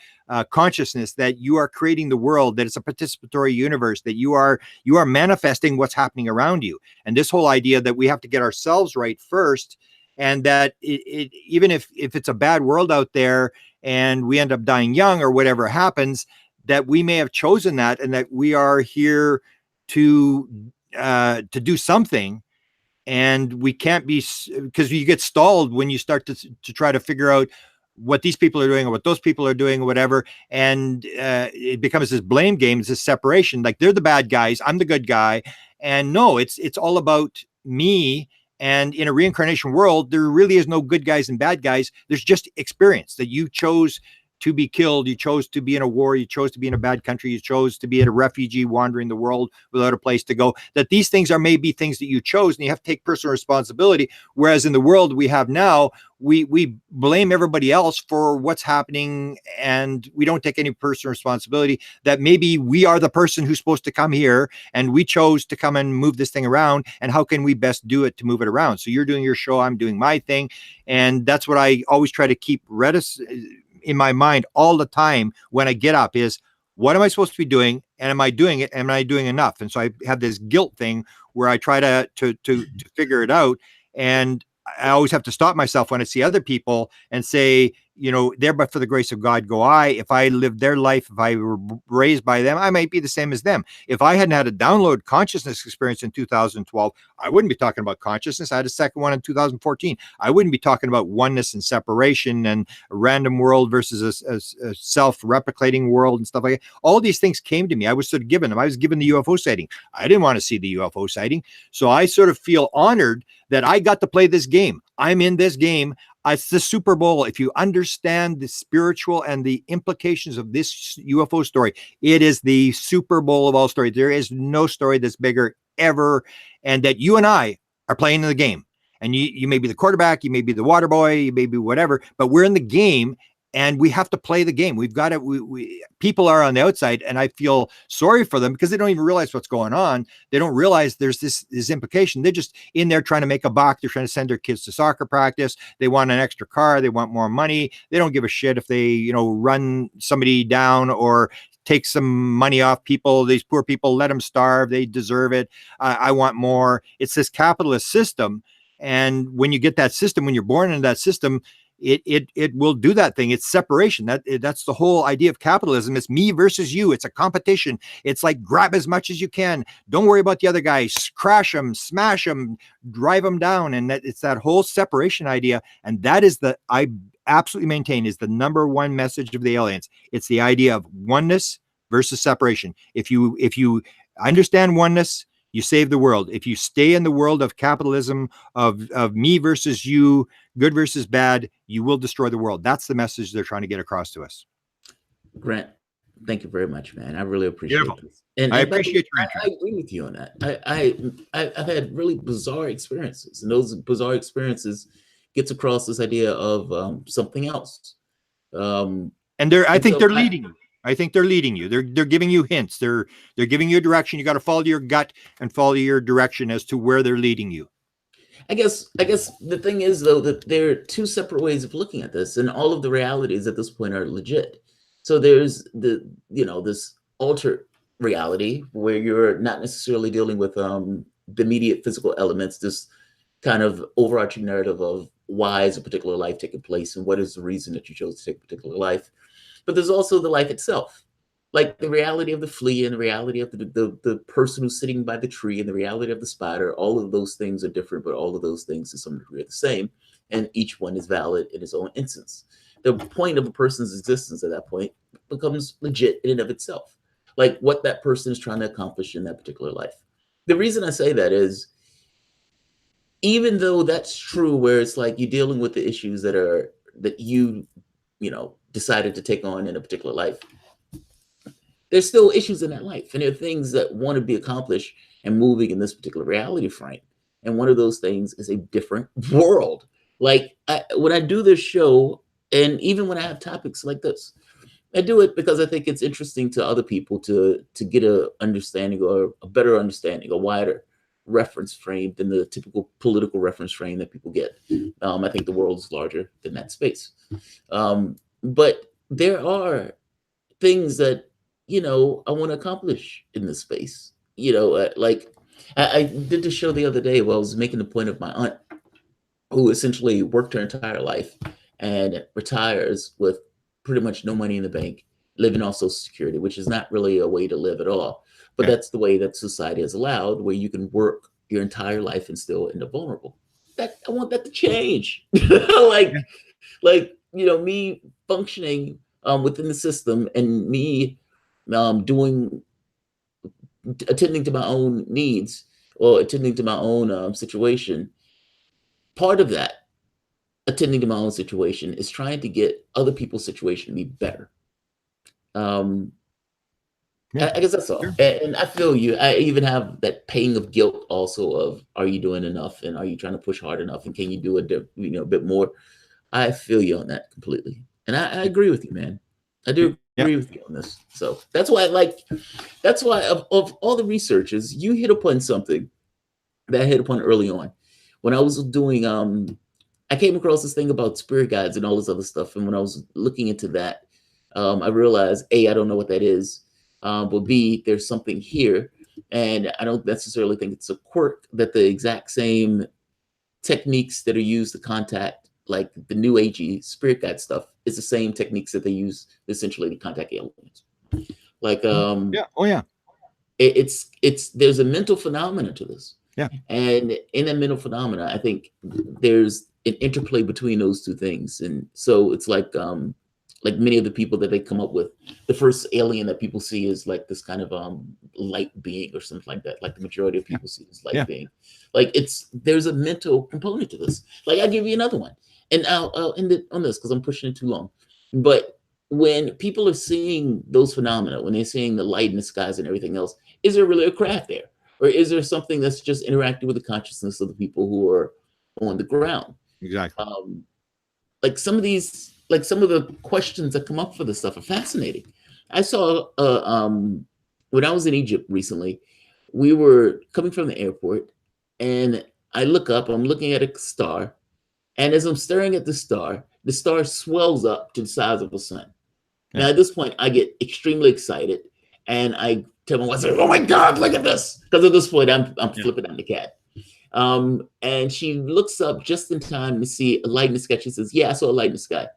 consciousness, that you are creating the world, that it's a participatory universe, that you are manifesting what's happening around you. And this whole idea that we have to get ourselves right first, and that even if it's a bad world out there and we end up dying young or whatever happens, that we may have chosen that, and that we are here to do something. and we can't be, because you get stalled when you start to try to figure out what these people are doing or what those people are doing or whatever. And it becomes this blame game, this separation. Like they're the bad guys, I'm the good guy. And no, it's all about me. And in a reincarnation world, there really is no good guys and bad guys. There's just experience that you chose to be killed. You chose to be in a war. You chose to be in a bad country. You chose to be a refugee wandering the world without a place to go. That these things are maybe things that you chose, and you have to take personal responsibility. Whereas in the world we have now, we blame everybody else for what's happening, and we don't take any personal responsibility that maybe we are the person who's supposed to come here, and we chose to come and move this thing around, and how can we best do it to move it around? So you're doing your show, I'm doing my thing, and that's what I always try to keep in my mind all the time when I get up is, what am I supposed to be doing? And am I doing it? Am I doing enough? And so I have this guilt thing where I try to figure it out. And I always have to stop myself when I see other people and say, you know, there, but for the grace of God go I. If I lived their life, if I were raised by them, I might be the same as them. If I hadn't had a download consciousness experience in 2012, I wouldn't be talking about consciousness. I had a second one in 2014. I wouldn't be talking about oneness and separation and a random world versus a self-replicating world and stuff like that. All these things came to me. I was sort of given them. I was given the UFO sighting. I didn't want to see the UFO sighting. So I sort of feel honored that I got to play this game. I'm in this game. It's the Super Bowl. If you understand the spiritual and the implications of this UFO story, it is the Super Bowl of all stories. There is no story that's bigger ever. And that you and I are playing in the game. And you may be the quarterback, you may be the water boy, you may be whatever, but we're in the game. And we have to play the game. We've got to, people are on the outside, and I feel sorry for them because they don't even realize what's going on. They don't realize there's this implication. They're just in there trying to make a buck. They're trying to send their kids to soccer practice. They want an extra car. They want more money. They don't give a shit if they, you know, run somebody down or take some money off people. These poor people, let them starve. They deserve it. I want more. It's this capitalist system. And when you get that system, when you're born into that system, it will do that thing. It's separation. That's the whole idea of capitalism. It's me versus you. It's a competition. It's like grab as much as you can. Don't worry about the other guys. Crash them, smash them, drive them down. And it's that whole separation idea. And that is I absolutely maintain is the number one message of the aliens. It's the idea of oneness versus separation. If you understand oneness, you save the world. If you stay in the world of capitalism, of me versus you, good versus bad, you will destroy the world. That's the message they're trying to get across to us. Grant, thank you very much, man. I really appreciate this. And I appreciate your interest. I agree with you on that. I've had really bizarre experiences, and those bizarre experiences gets across this idea of something else. And I think they're leading you. I think they're leading you. They're giving you hints. They're giving you a direction. You got to follow your gut and follow your direction as to where they're leading you. I guess the thing is, though, that there are two separate ways of looking at this, and all of the realities at this point are legit. So there's this altered reality where you're not necessarily dealing with the immediate physical elements, this kind of overarching narrative of why is a particular life taking place and what is the reason that you chose to take a particular life. But there's also the life itself, like the reality of the flea and the reality of the person who's sitting by the tree and the reality of the spider. All of those things are different, but all of those things to some degree are the same. And each one is valid in its own instance. The point of a person's existence at that point becomes legit in and of itself, like what that person is trying to accomplish in that particular life. The reason I say that is, even though that's true, where it's like you're dealing with the issues that you decided to take on in a particular life, there's still issues in that life, and there are things that want to be accomplished and moving in this particular reality frame. And one of those things is a different world. Like when I do this show, and even when I have topics like this, I do it because I think it's interesting to other people to get a understanding, or a better understanding, a wider reference frame than the typical political reference frame that people get. I think the world is larger than that space. But there are things that, I want to accomplish in this space. Like I did the show the other day where I was making the point of my aunt, who essentially worked her entire life and retires with pretty much no money in the bank, living off Social Security, which is not really a way to live at all. But that's the way that society is allowed, where you can work your entire life and still end up vulnerable. That I want that to change. like, Yeah. me functioning within the system and me doing attending to my own needs or attending to my own situation. Part of that attending to my own situation is trying to get other people's situation to be better. Um, Yeah. I guess that's all. Sure. And I feel you. I even have that pang of guilt also of, are you doing enough, and are you trying to push hard enough, and can you do a bit more? I feel you on that completely, and I agree with you, man. I do Yeah. agree with you on this. So that's why of all the researchers, you hit upon something that I hit upon early on when I was doing I came across this thing about spirit guides and all this other stuff. And when I was looking into that, I realized A, I don't know what that is, but B, there's something here. And I don't necessarily think it's a quirk that the exact same techniques that are used to contact, like the new agey spirit guide stuff, is the same techniques that they use essentially to contact aliens. Like, Yeah. Oh, yeah. it's there's a mental phenomena to this. Yeah. And in that mental phenomena, I think there's an interplay between those two things. And so it's like many of the people that they come up with, the first alien that people see is like this kind of light being or something like that. Like the majority of people see this light being. Like there's a mental component to this. Like I'll give you another one. And I'll end it on this because I'm pushing it too long. But when people are seeing those phenomena, when they're seeing the light in the skies and everything else, is there really a craft there? Or is there something that's just interacting with the consciousness of the people who are on the ground? Exactly. Like some of the questions that come up for this stuff are fascinating. I saw when I was in Egypt recently, we were coming from the airport, and I look up, I'm looking at a star, and as I'm staring at the star swells up to the size of a sun. Yeah. Now, at this point, I get extremely excited, and I tell my wife, "Oh my God, look at this!" Because at this point, I'm flipping out the cat. And she looks up just in time to see a light in the sky. She says, "Yeah, I saw a light in the sky."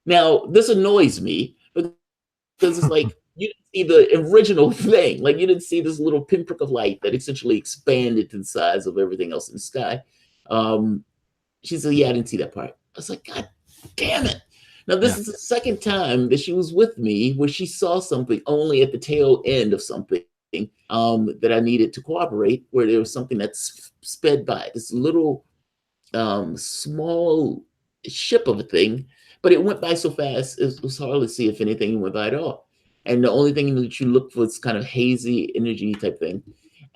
Now, this annoys me because it's like you didn't see the original thing. Like you didn't see this little pinprick of light that essentially expanded to the size of everything else in the sky. She said, "Yeah, I didn't see that part." I was like, "God damn it." Now, this is the second time that she was with me where she saw something only at the tail end of something that I needed to cooperate, where there was something that's sped by, this little small ship of a thing, but it went by so fast, it was hard to see if anything went by at all. And the only thing that you look for is kind of hazy energy type thing.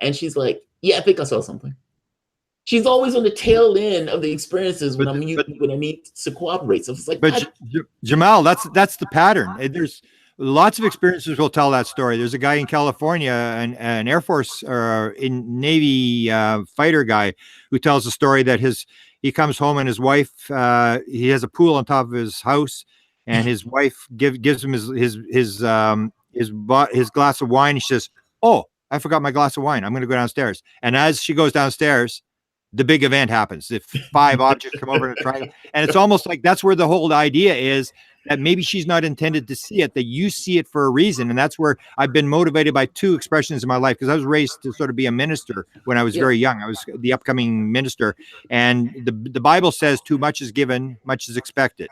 And she's like, "Yeah, I think I saw something." She's always on the tail end of the experiences when when I need to cooperate. So it's like, but Jamarl, that's the pattern. There's lots of experiences will tell that story. There's a guy in California, an Air Force or in Navy fighter guy, who tells a story that he comes home and his wife, he has a pool on top of his house, and his wife gives him his glass of wine. He says, "Oh, I forgot my glass of wine. I'm going to go downstairs." And as she goes downstairs, the big event happens. If 5 objects come over in a triangle, and it's almost like that's where the whole idea is, that maybe she's not intended to see it, that you see it for a reason. And that's where I've been motivated by 2 expressions in my life, because I was raised to sort of be a minister when I was very young. I was the upcoming minister, and the Bible says, "Too much is given, much is expected."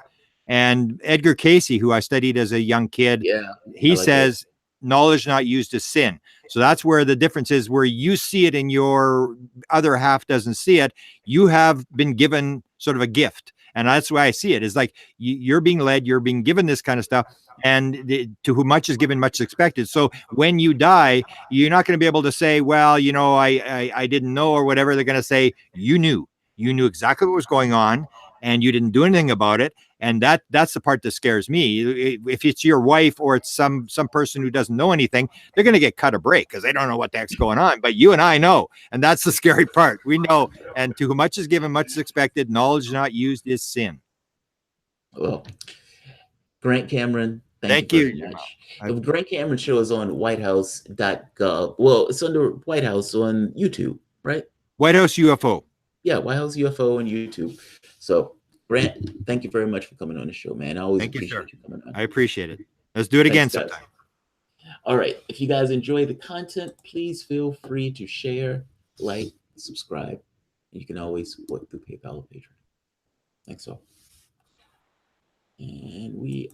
And Edgar Casey, who I studied as a young kid, he says, "Knowledge not used is sin." So that's where the difference is, where you see it and your other half doesn't see it. You have been given sort of a gift. And that's why I see it, is like you're being led, you're being given this kind of stuff, and to whom much is given, much is expected. So when you die, you're not going to be able to say, "Well, I didn't know," or whatever. They're going to say, you knew exactly what was going on, and you didn't do anything about it. And that's the part that scares me. If it's your wife or it's some person who doesn't know anything, they're going to get cut a break because they don't know what the heck's going on. But you and I know, and that's the scary part. We know, and to whom much is given, much is expected. Knowledge not used is sin. Well, Grant Cameron, thank you very much. If Grant Cameron show is on whitehouse.gov, well, it's under White House on YouTube, right? White House UFO. Yeah, White House UFO on YouTube. So, Grant, thank you very much for coming on the show, man. I always appreciate you coming on. I appreciate it. Let's do it again sometime. All right. If you guys enjoy the content, please feel free to share, like, subscribe. You can always support through PayPal or Patreon. Thanks all. And we